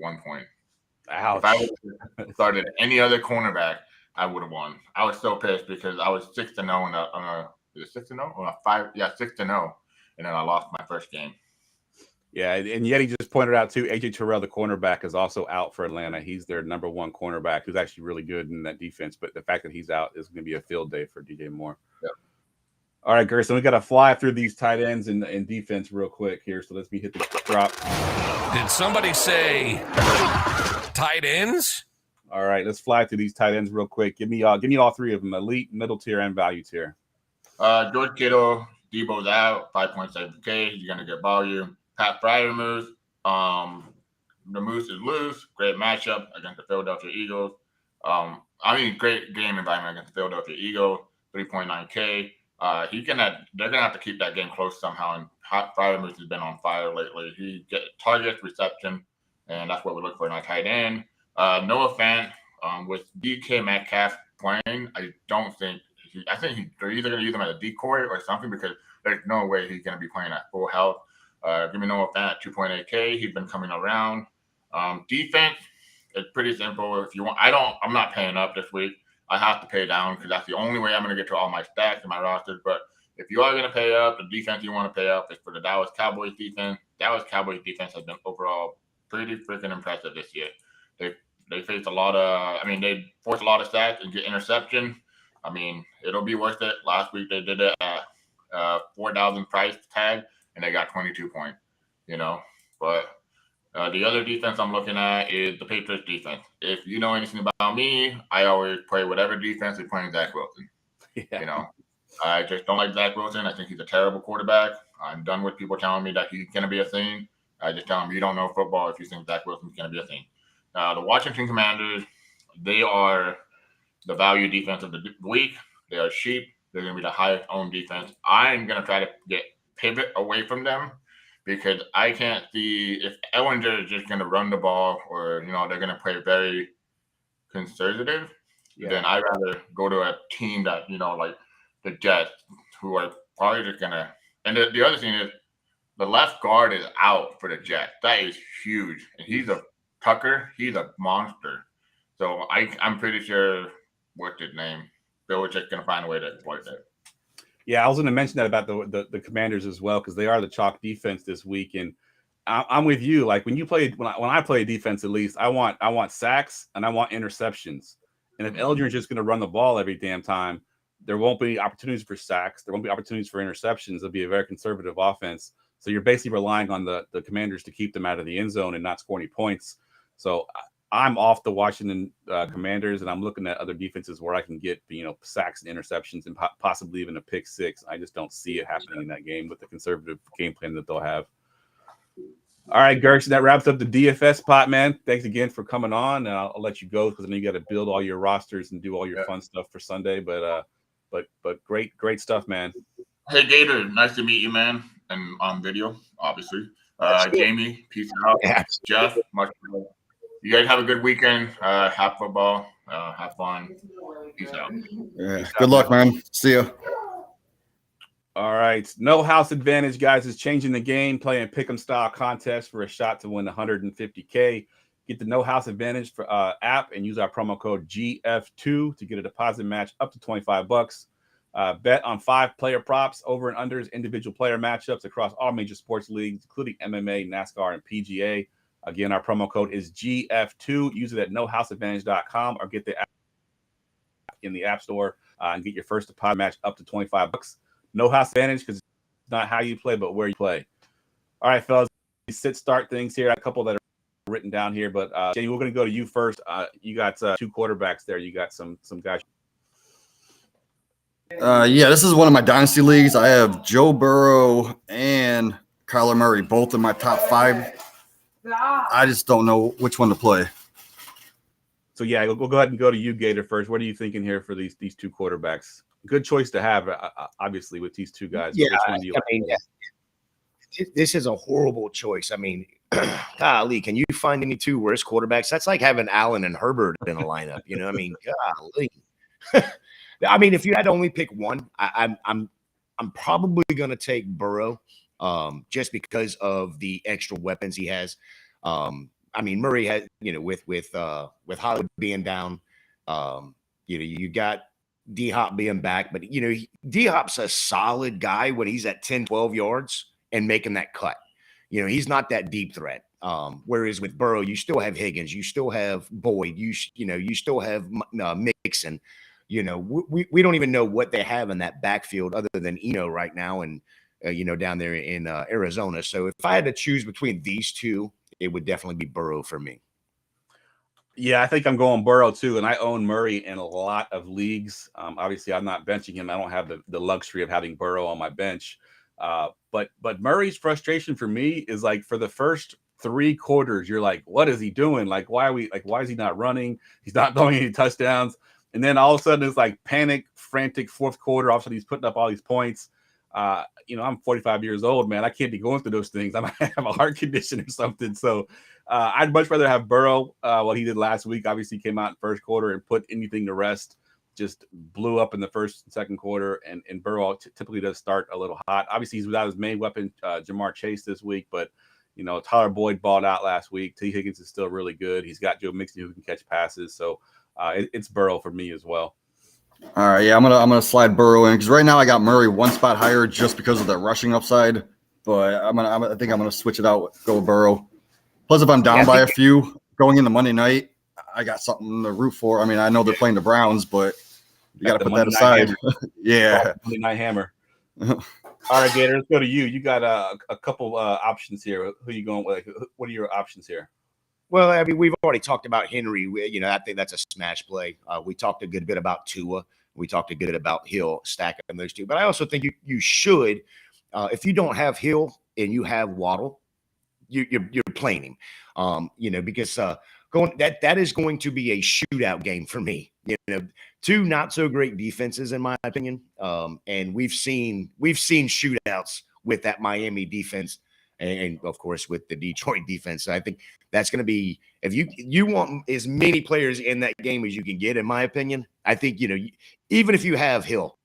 Ouch. If I would have started any other cornerback, I would have won. I was so pissed because I was 6-0 is it 6-0 or 5? Yeah, 6-0, and then I lost my first game. Yeah, and Yeti just pointed out too, AJ Terrell, the cornerback, is also out for Atlanta. He's their number one cornerback, who's actually really good in that defense. But the fact that he's out is going to be a field day for DJ Moore. Yep. All right, Gerson, we got to fly through these tight ends and defense real quick here. So let's hit the drop. Did somebody say tight ends? All right, let's fly through these tight ends real quick. Give me all three of them: elite, middle tier, and value tier. George Kittle, Debo's out, 5.7K. You're gonna get volume. Pat Freiermuth, the Moose is loose. Great matchup against the Philadelphia Eagles. Great game environment against the Philadelphia Eagles. 3.9K. They're gonna have to keep that game close somehow. And Pat Freiermuth has been on fire lately. He gets target, reception, and that's what we look for in our tight end. Noah Fant, with DK Metcalf playing, I think they're either going to use him as a decoy or something because there's no way he's going to be playing at full health. Give me Noah Fant at 2.8K. He's been coming around. Defense, it's pretty simple. If you want, I'm not paying up this week. I have to pay down because that's the only way I'm going to get to all my stacks and my rosters. But if you are going to pay up, the defense you want to pay up is for the Dallas Cowboys defense. Dallas Cowboys defense has been overall pretty freaking impressive this year. They They face a lot of. I mean, they force a lot of sacks and get interception. I mean, it'll be worth it. Last week they did it at 4,000 price tag, and they got 22 points. But the other defense I'm looking at is the Patriots defense. If you know anything about me, I always play whatever defense is playing Zach Wilson. Yeah. I just don't like Zach Wilson. I think he's a terrible quarterback. I'm done with people telling me that he's going to be a thing. I just tell them you don't know football if you think Zach Wilson's going to be a thing. The Washington Commanders, they are the value defense of the week. They are cheap. They're going to be the highest owned defense. I'm going to try to pivot away from them because I can't see if Ellinger is just going to run the ball or, they're going to play very conservative. Yeah. Then I'd rather go to a team that, like the Jets, who are probably just going to – and the other thing is the left guard is out for the Jets. That is huge. And he's a – Tucker, he's a monster. So I'm pretty sure – what's his name? Belichick's going to find a way to exploit that. Yeah, I was going to mention that about the Commanders as well because they are the chalk defense this week, and I'm with you. Like when I play defense, at least I want sacks and I want interceptions. And if Elgin is just going to run the ball every damn time, there won't be opportunities for sacks. There won't be opportunities for interceptions. It'll be a very conservative offense. So you're basically relying on the Commanders to keep them out of the end zone and not score any points. So I'm off the Washington Commanders, and I'm looking at other defenses where I can get sacks and interceptions and possibly even a pick six. I just don't see it happening in that game with the conservative game plan that they'll have. All right, Gersh, that wraps up the DFS pot, man. Thanks again for coming on, and I'll let you go because I know you got to build all your rosters and do all your fun stuff for Sunday. But great stuff, man. Hey, Gator, nice to meet you, man, and on video, obviously. Jamie, peace out. Yeah. Geoff, much better. You guys have a good weekend. Have football. Have fun. Peace out. Yeah. Good luck, man. See ya. All right. No House Advantage, guys, is changing the game, playing pick'em style contest for a shot to win $150K. Get the No House Advantage for app and use our promo code GF2 to get a deposit match up to $25. Bet on 5-player props, over and unders, individual player matchups across all major sports leagues, including MMA, NASCAR, and PGA. Again, our promo code is GF2. Use it at nohouseadvantage.com or get the app in the App Store and get your first deposit match up to $25. No House Advantage because it's not how you play, but where you play. All right, fellas, start things here. A couple that are written down here, but Jamie, we're going to go to you first. You got 2 quarterbacks there. You got some guys. Yeah, this is one of my dynasty leagues. I have Joe Burrow and Kyler Murray both in my top 5. I just don't know which one to play. So yeah, we'll go ahead and go to you, Gator, first. What are you thinking here for these 2 quarterbacks? Good choice to have, obviously, with these 2 guys. Yeah, this is a horrible choice. I mean, golly, can you find any 2 worse quarterbacks? That's like having Allen and Herbert in a lineup. I mean, golly. I mean, if you had to only pick one, I'm probably going to take Burrow. Just because of the extra weapons he has. I mean, Murray had, with Hollywood being down, you got D-Hop being back, but D-Hop's a solid guy when he's at 10, 12 yards and making that cut. He's not that deep threat. Whereas with Burrow, you still have Higgins, you still have Boyd, you still have Mixon. We don't even know what they have in that backfield other than Eno right now and down there in Arizona. So if I had to choose between these 2, it would definitely be Burrow for me. Yeah, I think I'm going Burrow too, and I own Murray in a lot of leagues. Obviously, I'm not benching him. I don't have the luxury of having Burrow on my bench. But Murray's frustration for me is like for the first 3 quarters, you're like, what is he doing? Like, why is he not running? He's not throwing any touchdowns. And then all of a sudden it's like panic, frantic 4th quarter. All of a sudden he's putting up all these points. I'm 45 years old, man. I can't be going through those things. I might have a heart condition or something. So I'd much rather have Burrow, what he did last week. Obviously came out in 1st quarter and put anything to rest, just blew up in the 1st and 2nd quarter. And Burrow typically does start a little hot. Obviously he's without his main weapon, Jamar Chase this week, but Tyler Boyd balled out last week. T. Higgins is still really good. He's got Joe Mixon who can catch passes. So it's Burrow for me as well. All right, yeah, I'm gonna slide Burrow in because right now I got Murray 1 spot higher just because of the rushing upside. But I think I'm gonna switch it out, go with Burrow. Plus, if I'm down by a few going into Monday night, I got something to root for. I mean, I know they're playing the Browns, but you got to put that Monday aside. Night Yeah. Monday Night Hammer. All right, Gator, let's go to you. You got a couple options here. Who you going with? What are your options here? Well, I mean, we've already talked about Henry. I think that's a smash play. We talked a good bit about Tua. We talked a good bit about Hill, stacking those two. But I also think you should, if you don't have Hill and you have Waddle, you're playing him. Because that is going to be a shootout game for me. Two not so great defenses in my opinion. And we've seen shootouts with that Miami defense, and of course with the Detroit defense. So I think that's going to be, if you want as many players in that game as you can get, in my opinion. I think even if you have Hill,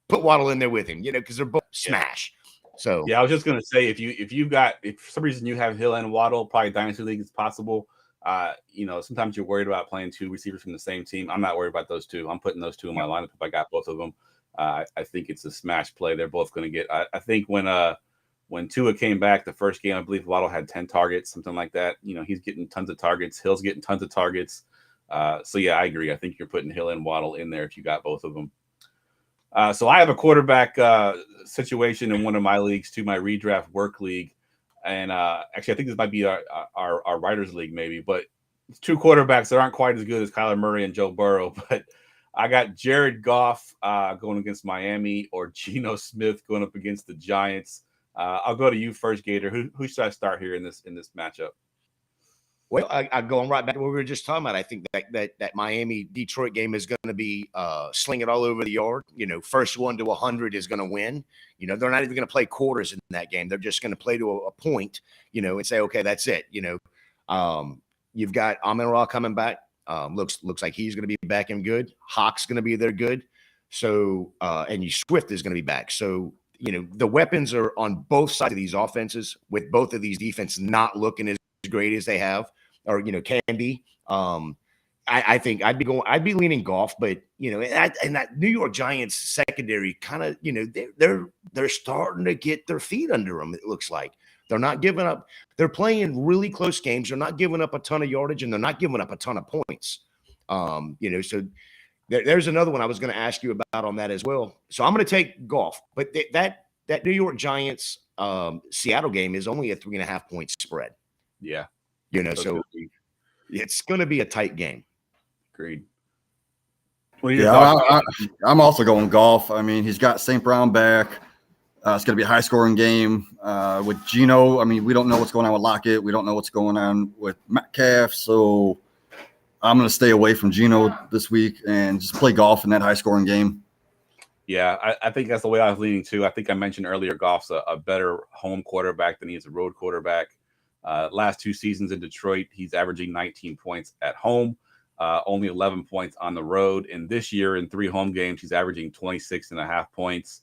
put Waddle in there with him, because they're both smash. So yeah, I was just gonna say if for some reason you have Hill and Waddle, probably Dynasty League is possible. Sometimes you're worried about playing two receivers from the same team. I'm not worried about those two. I'm putting those two in my lineup if I got both of them. I think it's a smash play. They're both going to get. I think when Tua came back the first game, I believe Waddle had 10 targets, something like that. He's getting tons of targets. Hill's getting tons of targets. So yeah, I agree. I think you're putting Hill and Waddle in there if you got both of them. So I have a quarterback situation in one of my leagues too, my redraft work league. And actually, I think this might be our writers league, maybe. But it's two quarterbacks that aren't quite as good as Kyler Murray and Joe Burrow. But I got Jared Goff going against Miami, or Geno Smith going up against the Giants. I'll go to you first, Gator. Who should I start here in this matchup? Well, I'm going right back to what we were just talking about. I think that Miami-Detroit game is going to be slinging all over the yard. First one to 100 is going to win. They're not even going to play quarters in that game. They're just going to play to a point, and say, okay, that's it. You've got Amon-Ra coming back. Looks like he's going to be back and good. Hawk's going to be there good. So, and Swift is going to be back. So, the weapons are on both sides of these offenses, with both of these defenses not looking as great as they have, or can be. I think I'd be leaning Goff, but and that New York Giants secondary kind of, they're starting to get their feet under them. It looks like they're not giving up. They're playing really close games. They're not giving up a ton of yardage, and they're not giving up a ton of points. So there's another one I was going to ask you about on that as well. So I'm going to take Goff, but that New York Giants Seattle game is only a 3.5 point spread. Yeah. So it's going to be a tight game. Agreed. I'm also going Goff. I mean, he's got St. Brown back. It's going to be a high-scoring game. With Geno, I mean, we don't know what's going on with Lockett. We don't know what's going on with Metcalf. So I'm going to stay away from Geno this week and just play Goff in that high-scoring game. Yeah, I think that's the way I was leaning too. I think I mentioned earlier Goff's a better home quarterback than he is a road quarterback. Last 2 seasons in Detroit, he's averaging 19 points at home, only 11 points on the road. And this year in 3 home games, he's averaging 26.5 points.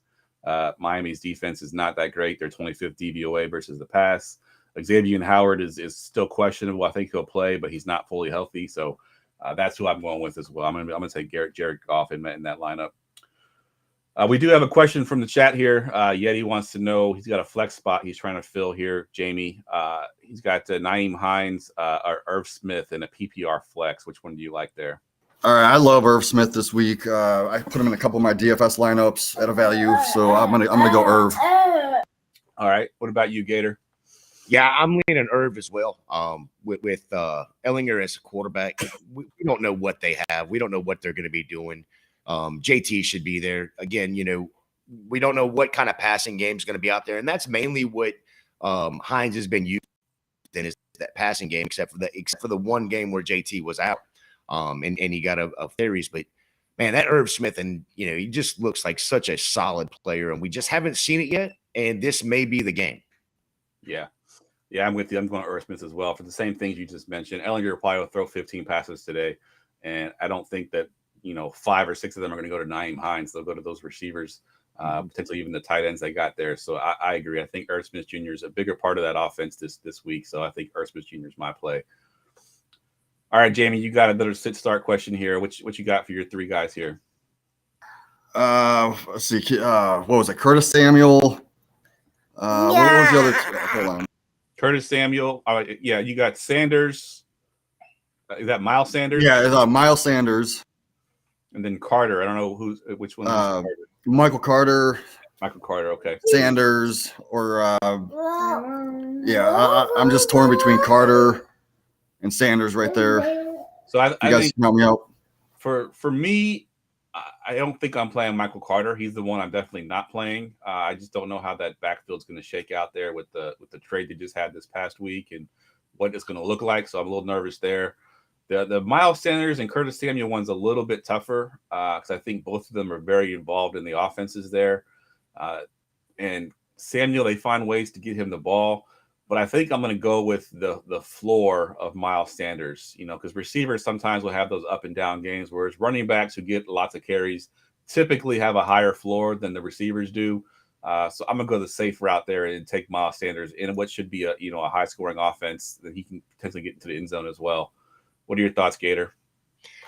Miami's defense is not that great. They're 25th DVOA versus the pass. Xavier Howard is still questionable. I think he'll play, but he's not fully healthy. So that's who I'm going with as well. I'm gonna take Jared Goff in that lineup. We do have a question from the chat here. Yeti wants to know, he's got a flex spot he's trying to fill here, Jamie. He's got Nyheim Hines or Irv Smith in a PPR flex. Which one do you like there? All right, I love Irv Smith this week. I put him in a couple of my DFS lineups at a value, so I'm gonna go Irv. All right. What about you, Gator? Yeah, I'm leaning Irv as well. With Ellinger as a quarterback, we don't know what they have. We don't know what they're going to be doing. JT should be there again. We don't know what kind of passing game is going to be out there, and that's mainly what Hines has been used in, is that passing game, except for the one game where JT was out, and he got a theories. But man, that Irv Smith, and he just looks like such a solid player, and we just haven't seen it yet. And this may be the game. Yeah, I'm with you. I'm going Irv Smith as well for the same things you just mentioned. Ellinger probably will throw 15 passes today, and I don't think that 5 or 6 of them are going to go to Nyheim Hines. They'll go to those receivers, potentially even the tight ends they got there. So I agree. I think Irv Smith Jr. is a bigger part of that offense this week. So I think Irv Smith Jr. is my play. All right, Jamie, you got another sit-start question here. What you got for your 3 guys here? Let's see. What was it? Curtis Samuel. What was the other? Hold on. Curtis Samuel. Yeah, you got Sanders. Is that Miles Sanders? Yeah, it's Miles Sanders. And then Carter. I don't know which one. Carter. Michael Carter. Michael Carter. Okay. Sanders or I'm just torn between Carter and Sanders right there. So I guys think can help me out. For me, I don't think I'm playing Michael Carter. He's the one I'm definitely not playing. I just don't know how that backfield's going to shake out there with the trade they just had this past week and what it's going to look like. So I'm a little nervous there. The Miles Sanders and Curtis Samuel one's a little bit tougher because I think both of them are very involved in the offenses there. And Samuel, they find ways to get him the ball. But I think I'm going to go with the floor of Miles Sanders, because receivers sometimes will have those up and down games, whereas running backs who get lots of carries typically have a higher floor than the receivers do. So I'm going to go the safe route there and take Miles Sanders in what should be a high scoring offense that he can potentially get into the end zone as well. What are your thoughts, Gator?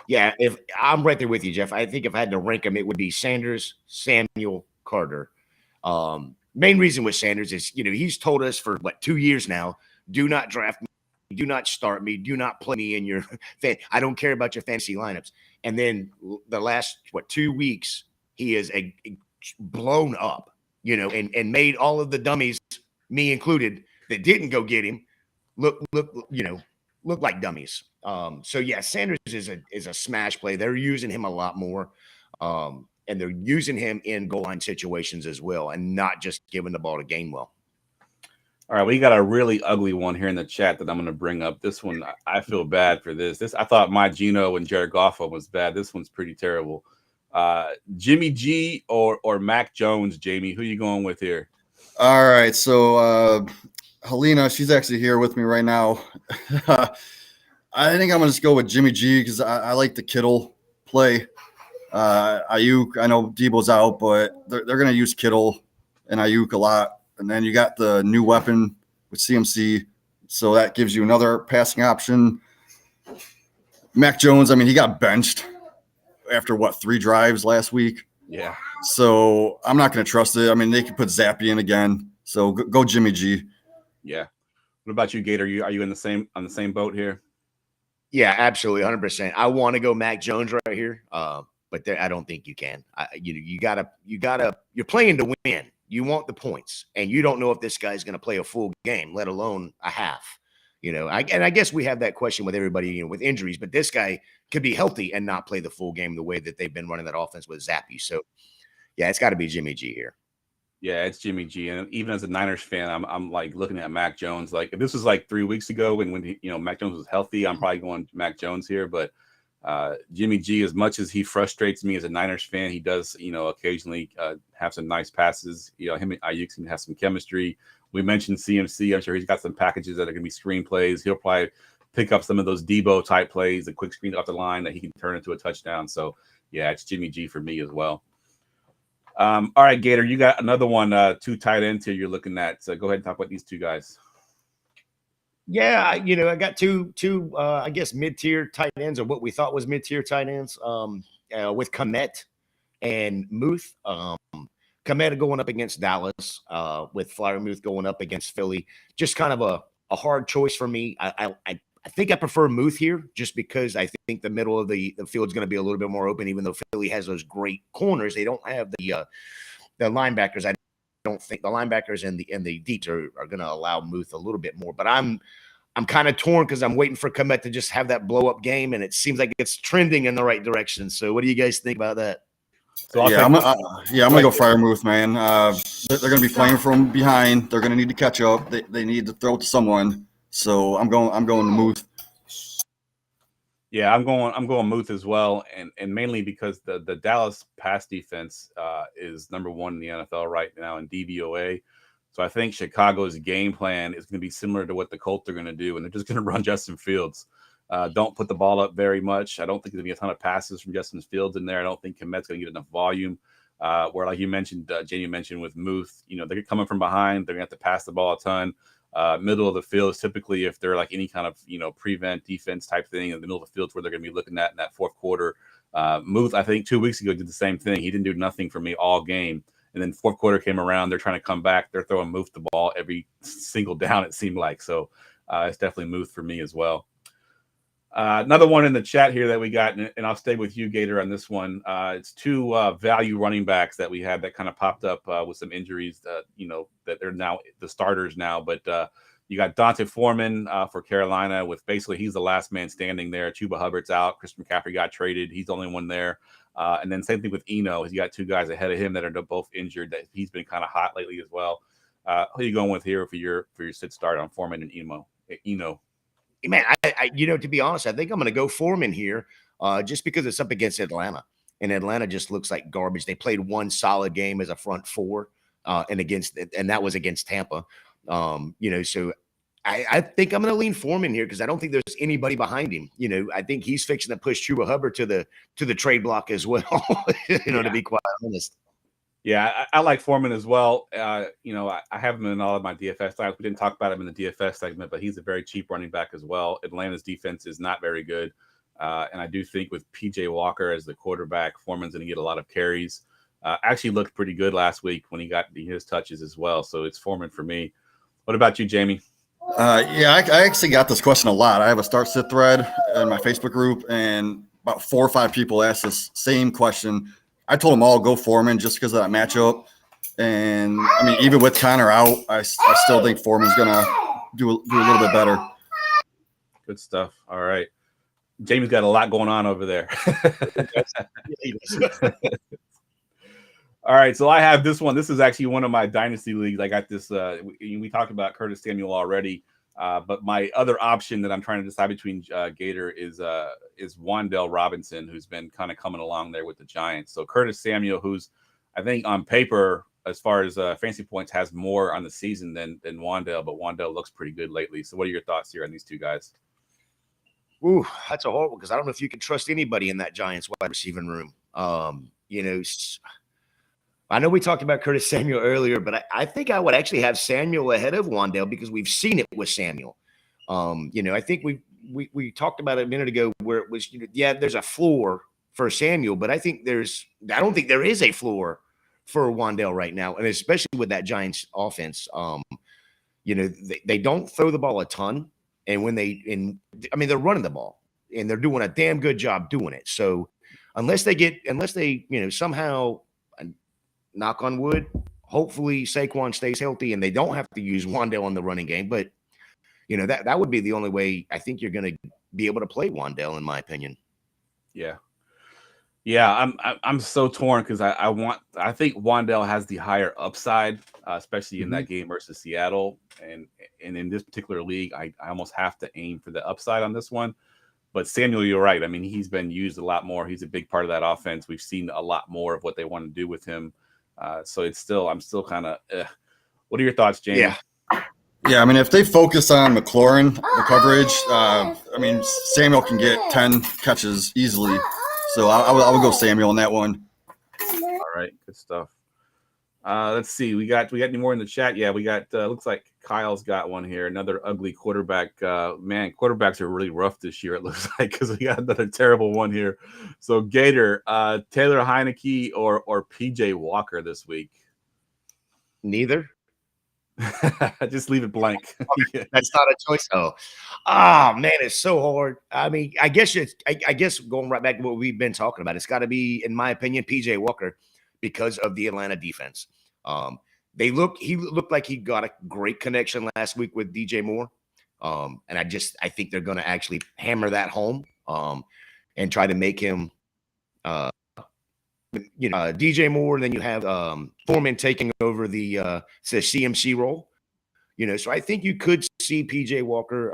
Yeah, if I'm right there with you, Geoff. I think if I had to rank them, it would be Sanders, Samuel, Carter. Main reason with Sanders is, he's told us for 2 years now, do not draft me, do not start me, do not play me in your I don't care about your fantasy lineups. And then the last 2 weeks, he is blown up, and made all of the dummies, me included, that didn't go get him look like dummies. So yeah, Sanders is a smash play. They're using him a lot more. And they're using him in goal line situations as well, and not just giving the ball to Gainwell. All right, we got a really ugly one here in the chat that I'm going to bring up. This one, I feel bad for this. I thought my Geno and Jared Goff was bad. This one's pretty terrible. Jimmy G or Mac Jones, Jamie, who you going with here? All right, so Helena, she's actually here with me right now. I think I'm going to just go with Jimmy G because I like the Kittle play. Ayuk, I know Debo's out, but they're going to use Kittle and Ayuk a lot. And then you got the new weapon with CMC, so that gives you another passing option. Mac Jones, I mean, he got benched after 3 drives last week. Yeah. So I'm not going to trust it. I mean, they could put Zappy in again. So go Jimmy G. Yeah. What about you, Gator? Are you on the same boat here? Yeah, absolutely, 100%. I want to go Mac Jones right here, but I don't think you can. You're playing to win. You want the points, and you don't know if this guy's going to play a full game, let alone a half. I guess we have that question with everybody, with injuries, but this guy could be healthy and not play the full game the way that they've been running that offense with Zappy. So, yeah, it's got to be Jimmy G here. Yeah, it's Jimmy G. And even as a Niners fan, I'm like looking at Mac Jones. Like if this was like 3 weeks ago when Mac Jones was healthy, I'm probably going Mac Jones here. But Jimmy G, as much as he frustrates me as a Niners fan, he does, occasionally have some nice passes. Him and Ayuk seem to have some chemistry. We mentioned CMC. I'm sure he's got some packages that are going to be screen plays. He'll probably pick up some of those Debo type plays, the quick screen off the line that he can turn into a touchdown. So yeah, it's Jimmy G for me as well. All right, Gator, you got another one, 2 tight ends here you're looking at. So go ahead and talk about these 2 guys. Yeah, I got two I guess mid-tier tight ends, or what we thought was mid-tier tight ends, with Kmet and Muth. Kmet going up against Dallas, with Freiermuth going up against Philly. Just kind of a hard choice for me. I think I prefer Muth here just because I think the middle of the field is going to be a little bit more open, even though Philly has those great corners. They don't have the linebackers. I don't think the linebackers and the deeps are going to allow Muth a little bit more. But I'm kind of torn because I'm waiting for Kmet to just have that blow up game, and it seems like it's trending in the right direction. So what do you guys think about that? So I'm gonna go Freiermuth, man. They're gonna be playing from behind. They're gonna need to catch up. They need to throw to someone. So I'm going to Muth. Yeah, I'm going Muth as well, and mainly because the Dallas pass defense is number 1 in the NFL right now in DVOA. So I think Chicago's game plan is going to be similar to what the Colts are going to do, and they're just going to run Justin Fields. Don't put the ball up very much. I don't think there's going to be a ton of passes from Justin Fields in there. I don't think Kmet's going to get enough volume. Where, like you mentioned, Jamie mentioned with Muth, they're coming from behind. They're going to have to pass the ball a ton. Middle of the field is typically, if they're like any kind of prevent defense type thing, in the middle of the field where they're going to be looking at in that fourth quarter. Muth, I think 2 weeks ago, did the same thing. He didn't do nothing for me all game, and then fourth quarter came around. They're trying to come back. They're throwing Muth the ball every single down, it seemed like. So it's definitely Muth for me as well. Another one in the chat here that we got, and I'll stay with you, Gator, on this one. It's two value running backs that we had that kind of popped up with some injuries. That they're now the starters now. But you got Dante Foreman for Carolina, with basically he's the last man standing there. Chuba Hubbard's out. Chris McCaffrey got traded. He's the only one there. And then same thing with Eno. He's got two guys ahead of him that are both injured. That he's been kind of hot lately as well. Who are you going with here for your sit start on Foreman and Eno? Man, I to be honest, I think I'm going to go Foreman here, just because it's up against Atlanta, and Atlanta just looks like garbage. They played one solid game as a front four, and that was against Tampa. So I think I'm going to lean Foreman here because I don't think there's anybody behind him. I think he's fixing to push Chuba Hubbard to the trade block as well. To be quite honest. Yeah, I like Foreman as well. I have him in all of my DFS lineups. We didn't talk about him in the DFS segment, but he's a very cheap running back as well. Atlanta's defense is not very good. And I do think with PJ Walker as the quarterback, Foreman's going to get a lot of carries. Actually looked pretty good last week when he got his touches as well. So it's Foreman for me. What about you, Jamie? I actually got this question a lot. I have a start sit thread in my Facebook group, and about 4 or 5 people asked this same question. I told them all go Foreman just because of that matchup. And I mean, even with Connor out, I still think Foreman's going to do a little bit better. Good stuff. All right. Jamie's got a lot going on over there. All right. So I have this one. This is actually one of my dynasty leagues. I got this. We talked about Curtis Samuel already. But my other option that I'm trying to decide between Gator is Wan'Dale Robinson, who's been kind of coming along there with the Giants. So Curtis Samuel, who's I think on paper, as far as fantasy points, has more on the season than Wan'Dale, but Wan'Dale looks pretty good lately. So what are your thoughts here on these two guys? Ooh, that's a horrible because I don't know if you can trust anybody in that Giants wide receiving room. I know we talked about Curtis Samuel earlier, but I think I would actually have Samuel ahead of Wan'Dale because we've seen it with Samuel. I think we talked about it a minute ago where it was, there's a floor for Samuel, but I don't think there is a floor for Wan'Dale right now, and especially with that Giants offense. They don't throw the ball a ton, and they're running the ball, and they're doing a damn good job doing it. So unless they somehow, knock on wood, hopefully Saquon stays healthy and they don't have to use Wan'Dale on the running game. But, that would be the only way I think you're going to be able to play Wan'Dale, in my opinion. Yeah. Yeah, I'm so torn because I think Wan'Dale has the higher upside, especially in that game versus Seattle. And in this particular league, I almost have to aim for the upside on this one. But Samuel, you're right. I mean, he's been used a lot more. He's a big part of that offense. We've seen a lot more of what they want to do with him. So I'm still kind of. What are your thoughts, James? Yeah. I mean, if they focus on McLaurin, the coverage, Samuel can get 10 catches easily. So I would go Samuel on that one. All right, good stuff. Let's see. We got any more in the chat? Yeah, we got. Looks like Kyle's got one here. Another ugly quarterback. Man, quarterbacks are really rough this year. It looks like because we got another terrible one here. So Gator, Taylor Heineke or PJ Walker this week? Neither. Just leave it blank. That's not a choice. Oh man, it's so hard. I mean, I guess going right back to what we've been talking about, it's got to be, in my opinion, PJ Walker because of the Atlanta defense. He looked like he got a great connection last week with DJ Moore. And I think they're going to actually hammer that home and try to make him, DJ Moore. And then you have Foreman taking over the CMC role, so I think you could see PJ Walker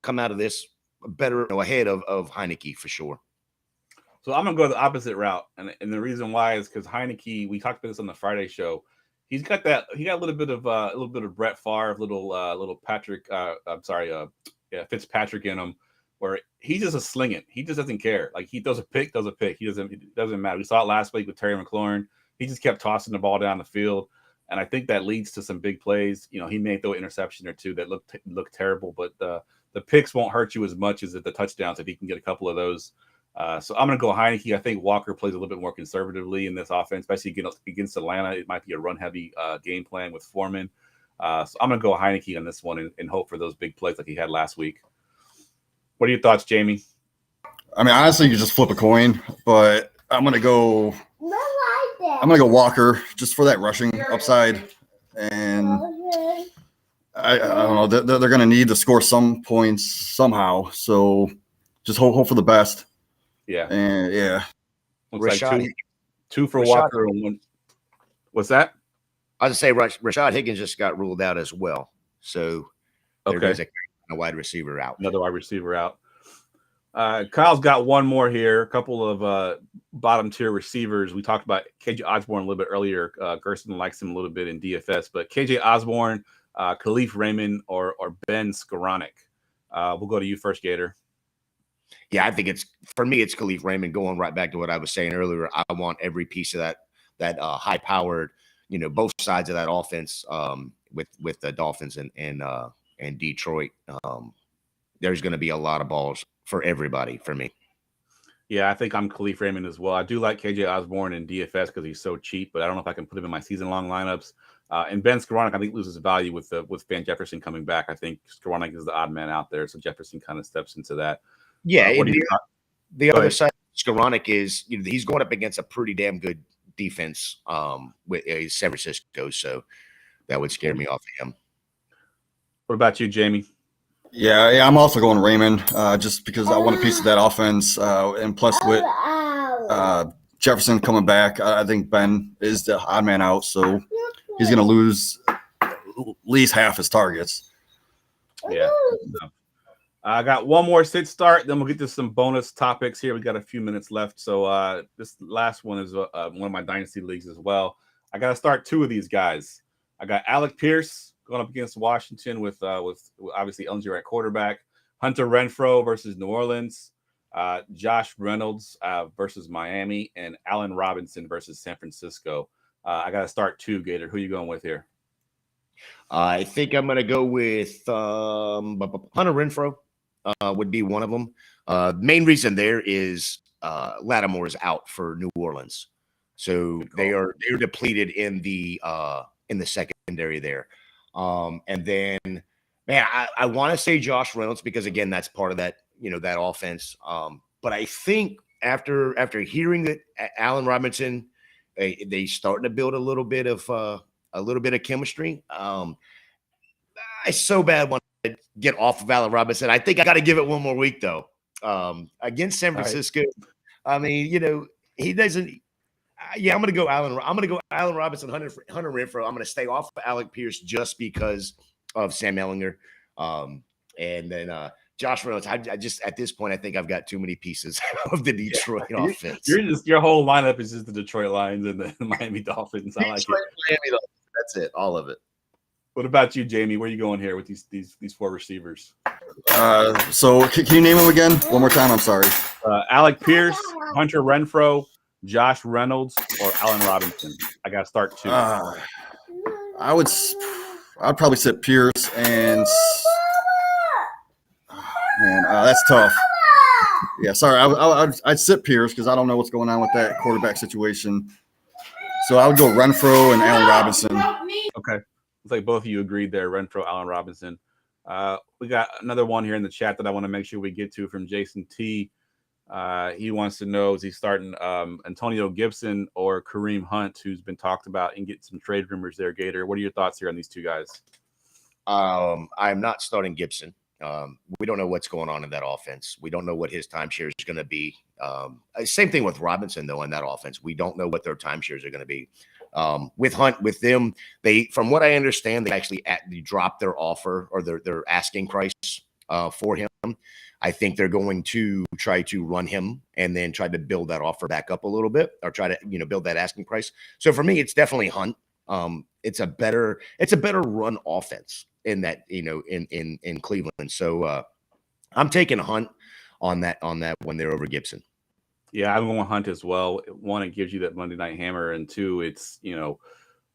come out of this better ahead of Heineke for sure. So I'm gonna go the opposite route, and the reason why is because Heineke. We talked about this on the Friday show. He got a little bit of Brett Favre, little Patrick. Fitzpatrick in him, where he's just a slinging. He just doesn't care. Like he throws a pick. It doesn't matter. We saw it last week with Terry McLaurin. He just kept tossing the ball down the field, and I think that leads to some big plays. He may throw an interception or two that look terrible, but the picks won't hurt you as much as the touchdowns if he can get a couple of those. So I'm going to go Heineke. I think Walker plays a little bit more conservatively in this offense, especially against Atlanta. It might be a run-heavy game plan with Foreman. So I'm going to go Heineke on this one and hope for those big plays like he had last week. What are your thoughts, Jamie? I mean, honestly, you just flip a coin, but I'm gonna go Walker just for that rushing upside, and I don't know. They're gonna need to score some points somehow, so just hope for the best. Yeah, and yeah. Looks like two for Walker and one. What's that? I was gonna say Rashad Higgins just got ruled out as well, so there goes a wide receiver out. Another wide receiver out. Kyle's got one more here. A couple of bottom tier receivers. We talked about KJ Osborne a little bit earlier. Gerson likes him a little bit in DFS, but KJ Osborne, Khalif Raymond, or Ben Skoranek. We'll go to you first, Gator. Yeah, I think it's Khalif Raymond. Going right back to what I was saying earlier, I want every piece of that high powered, both sides of that offense with the Dolphins and Detroit. There's going to be a lot of balls for everybody for me. Yeah, I think I'm Khalif Raymond as well. I do like KJ Osborne in DFS because he's so cheap, but I don't know if I can put him in my season-long lineups. And Ben Skoranek, I think, loses value with Van Jefferson coming back. I think Skoranek is the odd man out there, so Jefferson kind of steps into that. Yeah, the other side of Skoranek is he's going up against a pretty damn good defense with San Francisco, so that would scare me off of him. What about you, Jamie? Yeah, I'm also going Raymond just because I want a piece of that offense. And plus with Jefferson coming back, I think Ben is the odd man out, so he's going to lose at least half his targets. Yeah. No. I got one more sit start, then we'll get to some bonus topics here. We got a few minutes left. So this last one is one of my dynasty leagues as well. I got to start two of these guys. I got Alec Pierce going up against Washington with obviously Ellinger at quarterback. Hunter Renfrow versus New Orleans. Josh Reynolds versus Miami. And Allen Robinson versus San Francisco. I got to start two, Gator. Who are you going with here? I think I'm going to go with Hunter Renfrow. Would be one of them. Main reason there is Lattimore is out for New Orleans, so they're depleted in the secondary there. And then, man, I want to say Josh Reynolds because again, that's part of that that offense. But I think after hearing that Allen Robinson, they starting to build a little bit of chemistry. I so bad want to get off of Allen Robinson. I think I got to give it one more week though. Against San Francisco, right. I mean, he doesn't. Yeah, I'm going to go Allen Robinson, Hunter Renfrow. I'm going to stay off of Alec Pierce just because of Sam Ellinger, and then Josh Reynolds. I just at this point, I think I've got too many pieces of the Detroit offense. Your whole lineup is just the Detroit Lions and the Miami Dolphins. I like it. Miami Dolphins. That's it, all of it. What about you, Jamie? Where are you going here with these four receivers? So can you name them again one more time? I'm sorry. Alec Pierce, Hunter Renfrow, Josh Reynolds, or Allen Robinson. I got to start two. I'd probably sit Pierce and man, that's tough. Yeah, sorry. I'd sit Pierce because I don't know what's going on with that quarterback situation. So I would go Renfrow and Allen Robinson. Okay. Looks like both of you agreed there, Renfrow, Allen Robinson. We got another one here in the chat that I want to make sure we get to from Jason T. He wants to know, is he starting Antonio Gibson or Kareem Hunt, who's been talked about, and get some trade rumors there, Gator. What are your thoughts here on these two guys? I'm not starting Gibson. We don't know what's going on in that offense. We don't know what his timeshare is going to be. Same thing with Robinson, though, in that offense. We don't know what their timeshares are going to be. With Hunt, with them, from what I understand, they actually dropped their offer or their asking price for him. I think they're going to try to run him and then try to build that offer back up a little bit, or try to build that asking price. So for me, it's definitely Hunt. It's a better run offense in that in Cleveland. So I'm taking Hunt on that when they're over Gibson. Yeah, I'm going Hunt as well. One, it gives you that Monday night hammer, and two, it's a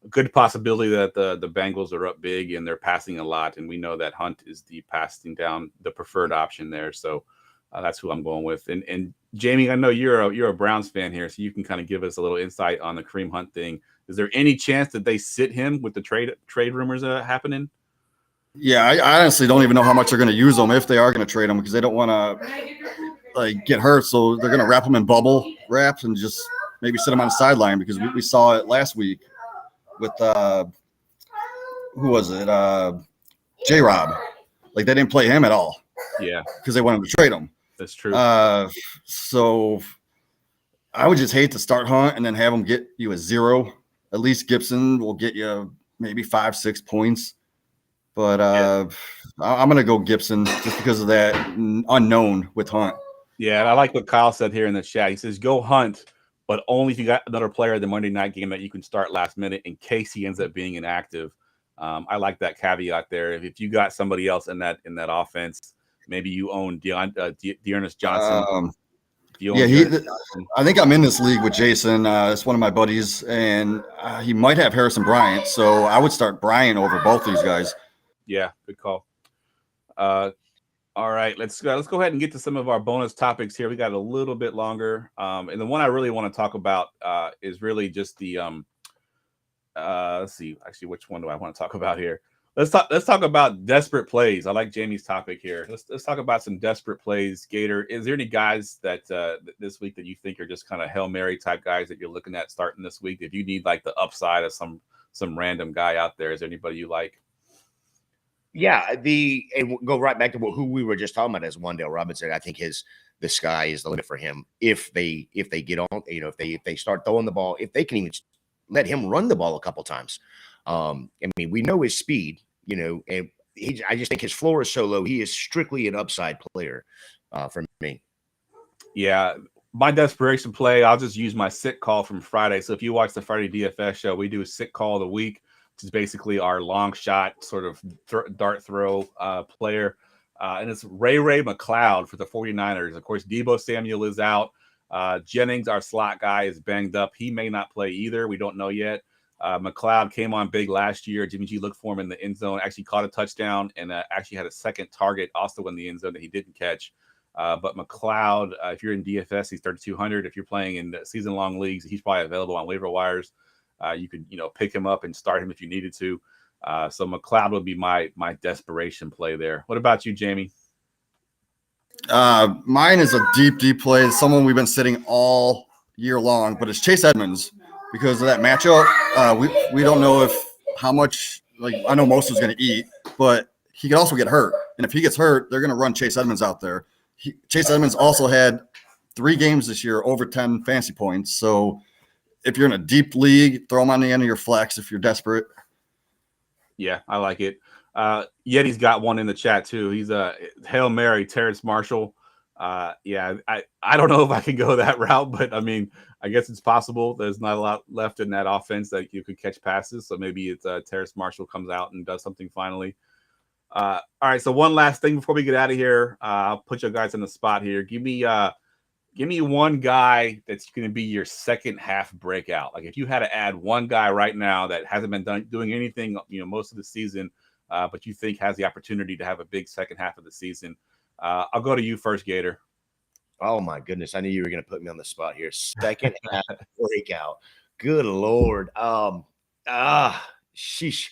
good possibility that the Bengals are up big and they're passing a lot, and we know that Hunt is the passing down the preferred option there. So that's who I'm going with. And Jamie, I know you're a Browns fan here, so you can kind of give us a little insight on the Kareem Hunt thing. Is there any chance that they sit him with the trade rumors happening? Yeah, I honestly don't even know how much they're going to use them if they are going to trade them, because they don't want to like get hurt. So they're going to wrap them in bubble wraps and just maybe sit them on the sideline, because we saw it last week with who was it? J-Rob. Like, they didn't play him at all. Yeah, because they wanted to trade him. that's true. So I would just hate to start Hunt and then have him get you a 0. At least Gibson will get you maybe 5-6 points. But I'm going to go Gibson just because of that unknown with Hunt. Yeah, and I like what Kyle said here in the chat. He says, go Hunt, but only if you got another player in the Monday night game that you can start last minute in case he ends up being inactive. I like that caveat there. If you got somebody else in that offense, maybe you own Dearness Johnson. I think I'm in this league with Jason. It's one of my buddies, and he might have Harrison Bryant. So I would start Bryant over both these guys. Yeah, good call. All right, let's go ahead and get to some of our bonus topics here. We got a little bit longer, and the one I really want to talk about is really just the let's see, actually, which one do I want to talk about here? Let's talk about desperate plays. I like Jamie's topic here. Let's talk about some desperate plays. Gator, is there any guys that this week that you think are just kind of Hail Mary type guys that you're looking at starting this week? If you need like the upside of some random guy out there, is there anybody you like? Yeah, and we'll go right back to who we were just talking about as Wan'Dale Robinson. I think the sky is the limit for him if they get on, if they start throwing the ball, if they can even let him run the ball a couple times. I mean, we know his speed, and I just think his floor is so low. He is strictly an upside player for me. Yeah, my desperation play, I'll just use my sick call from Friday. So if you watch the Friday DFS show, we do a sick call of the week, which is basically our long shot sort of dart throw player. And it's Ray McLeod for the 49ers. Of course, Deebo Samuel is out. Jennings, our slot guy, is banged up. He may not play either. We don't know yet. McLeod came on big last year. Jimmy G looked for him in the end zone, actually caught a touchdown, and actually had a second target also in the end zone that he didn't catch. But McLeod, if you're in DFS, he's 3,200. If you're playing in season-long leagues, he's probably available on waiver wires. You could, pick him up and start him if you needed to. So McLeod would be my desperation play there. What about you, Jamie? Mine is a deep play. It's someone we've been sitting all year long, but it's Chase Edmonds because of that matchup. We don't know how much. Like, I know most is going to eat, but he could also get hurt. And if he gets hurt, they're going to run Chase Edmonds out there. Chase Edmonds also had 3 games this year over 10 fantasy points. So if you're in a deep league, throw him on the end of your flex if you're desperate. Yeah, I like it. Yeti's got one in the chat too. He's a Hail Mary, Terrace Marshall. Yeah, I don't know if I can go that route, but I mean, I guess it's possible. There's not a lot left in that offense that you could catch passes. So maybe it's Terrace Marshall comes out and does something finally. All right. So one last thing before we get out of here, I'll put you guys on the spot here. Give me one guy that's going to be your second half breakout. Like if you had to add one guy right now that hasn't been doing anything, most of the season, but you think has the opportunity to have a big second half of the season. I'll go to you first, Gator. Oh my goodness. I knew you were going to put me on the spot here. Second half breakout. Good Lord. Sheesh.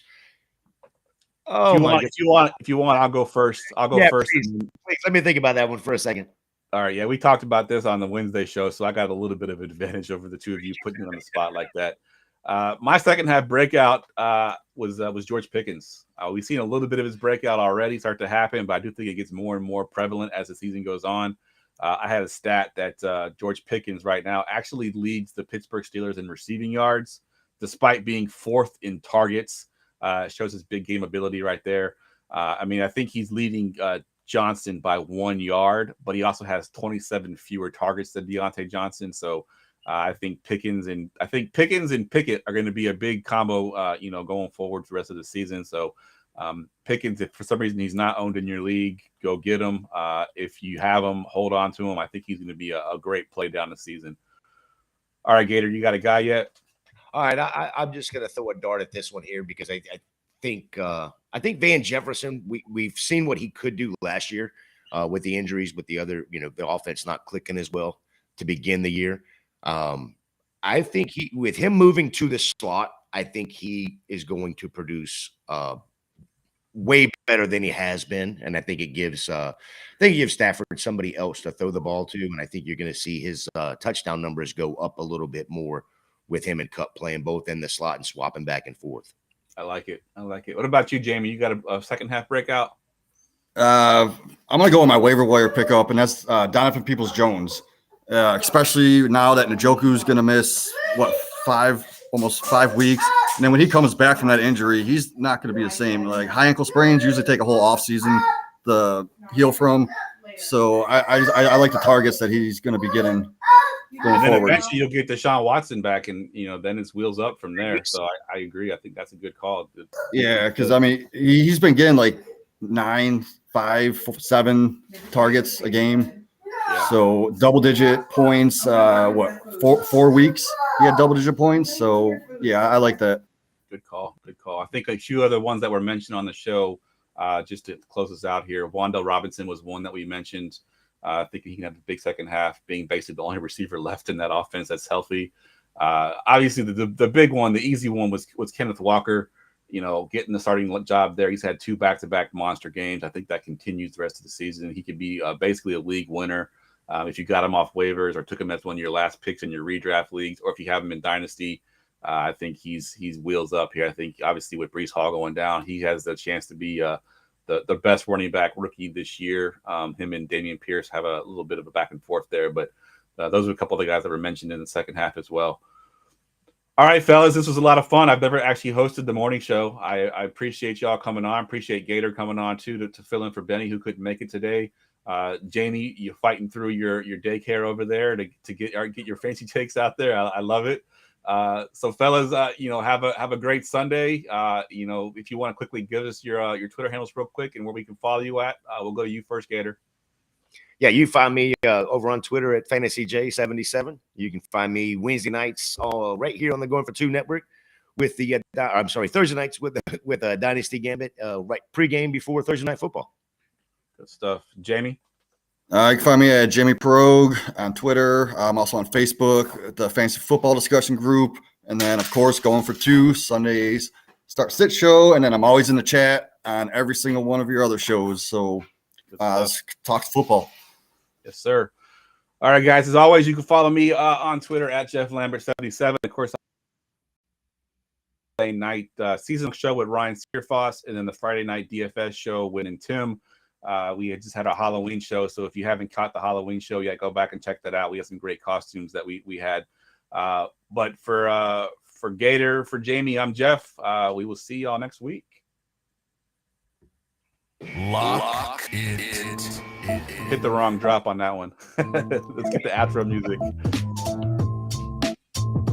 Oh if you want, I'll go first. I'll go first. Please, let me think about that one for a second. All right. Yeah, we talked about this on the Wednesday show, so I got a little bit of advantage over the two of you putting me on the spot like that. My second half breakout was George Pickens. We've seen a little bit of his breakout already start to happen, but I do think it gets more and more prevalent as the season goes on. I had a stat that George Pickens right now actually leads the Pittsburgh Steelers in receiving yards, despite being 4th in targets. Shows his big game ability right there. I mean, I think he's leading Johnson by 1 yard, but he also has 27 fewer targets than Deontay Johnson. So I think Pickens and Pickett are going to be a big combo, going forward for the rest of the season. So Pickens, if for some reason he's not owned in your league, go get him. If you have him, hold on to him. I think he's going to be a great play down the season. All right, Gator, you got a guy yet? All right, I'm just going to throw a dart at this one here because I think Van Jefferson, we've seen what he could do last year with the injuries, with the other, the offense not clicking as well to begin the year. I think with him moving to the slot, I think he is going to produce way better than he has been, and I think it gives Stafford somebody else to throw the ball to, and I think you're going to see his touchdown numbers go up a little bit more with him and Kupp playing both in the slot and swapping back and forth. I like it. What about you, Jamie? You got a second half breakout? I'm going to go with my waiver wire pickup, and that's Donovan Peoples-Jones, especially now that Njoku's going to miss, almost 5 weeks. And then when he comes back from that injury, he's not going to be the same. Like high ankle sprains usually take a whole offseason to heal from. So I like the targets that he's going to be getting going and then forward. Eventually you'll get Deshaun Watson back, and then it's wheels up from there. So I agree. I think that's a good call. Yeah, because I mean he's been getting like 9, 5, 7 targets a game. Yeah. So double-digit points. 4 weeks he had double-digit points. So yeah, I like that. Good call. I think a few other ones that were mentioned on the show, just to close us out here. Wan'Dale Robinson was one that we mentioned. I think he can have a big second half, being basically the only receiver left in that offense that's healthy. Obviously, the big one, the easy one was Kenneth Walker. Getting the starting job there. He's had 2 back-to-back monster games. I think that continues the rest of the season. He could be basically a league winner if you got him off waivers or took him as one of your last picks in your redraft leagues, or if you have him in Dynasty. I think he's wheels up here. I think obviously with Breece Hall going down, he has the chance to be the best running back rookie this year. Him and Dameon Pierce have a little bit of a back and forth there, but those are a couple of the guys that were mentioned in the second half as well. All right, fellas, this was a lot of fun. I've never actually hosted the morning show. I appreciate y'all coming on. Appreciate Gator coming on too to fill in for Benny, who couldn't make it today. Jamie, you're fighting through your daycare over there to get your fancy takes out there. I love it. So fellas, have a great Sunday. If you want to quickly give us your Twitter handles real quick and where we can follow you at, we'll go to you first, Gator. Yeah, you find me over on Twitter at FantasyJ77. You can find me Wednesday nights right here on the Going for Two network with the Thursday nights with Dynasty Gambit, right pregame before Thursday night football. Good stuff. Jamie? You can find me at Jamie Perogue on Twitter. I'm also on Facebook, the Fantasy Football Discussion Group. And then, of course, Going for Two, Sundays, Start Sit Show. And then I'm always in the chat on every single one of your other shows. So let's talk football. Yes, sir. All right, guys. As always, you can follow me on Twitter at Geoff Lambert77. Of course, Friday night seasonal show with Ryan Searfoss, and then the Friday night DFS show with and Tim. We had just had a Halloween show, so if you haven't caught the Halloween show yet, go back and check that out. We have some great costumes that we had. But for Gator, for Jamie, I'm Geoff. We will see y'all next week. Lock it. Hit the wrong drop on that one. Let's get the outro music.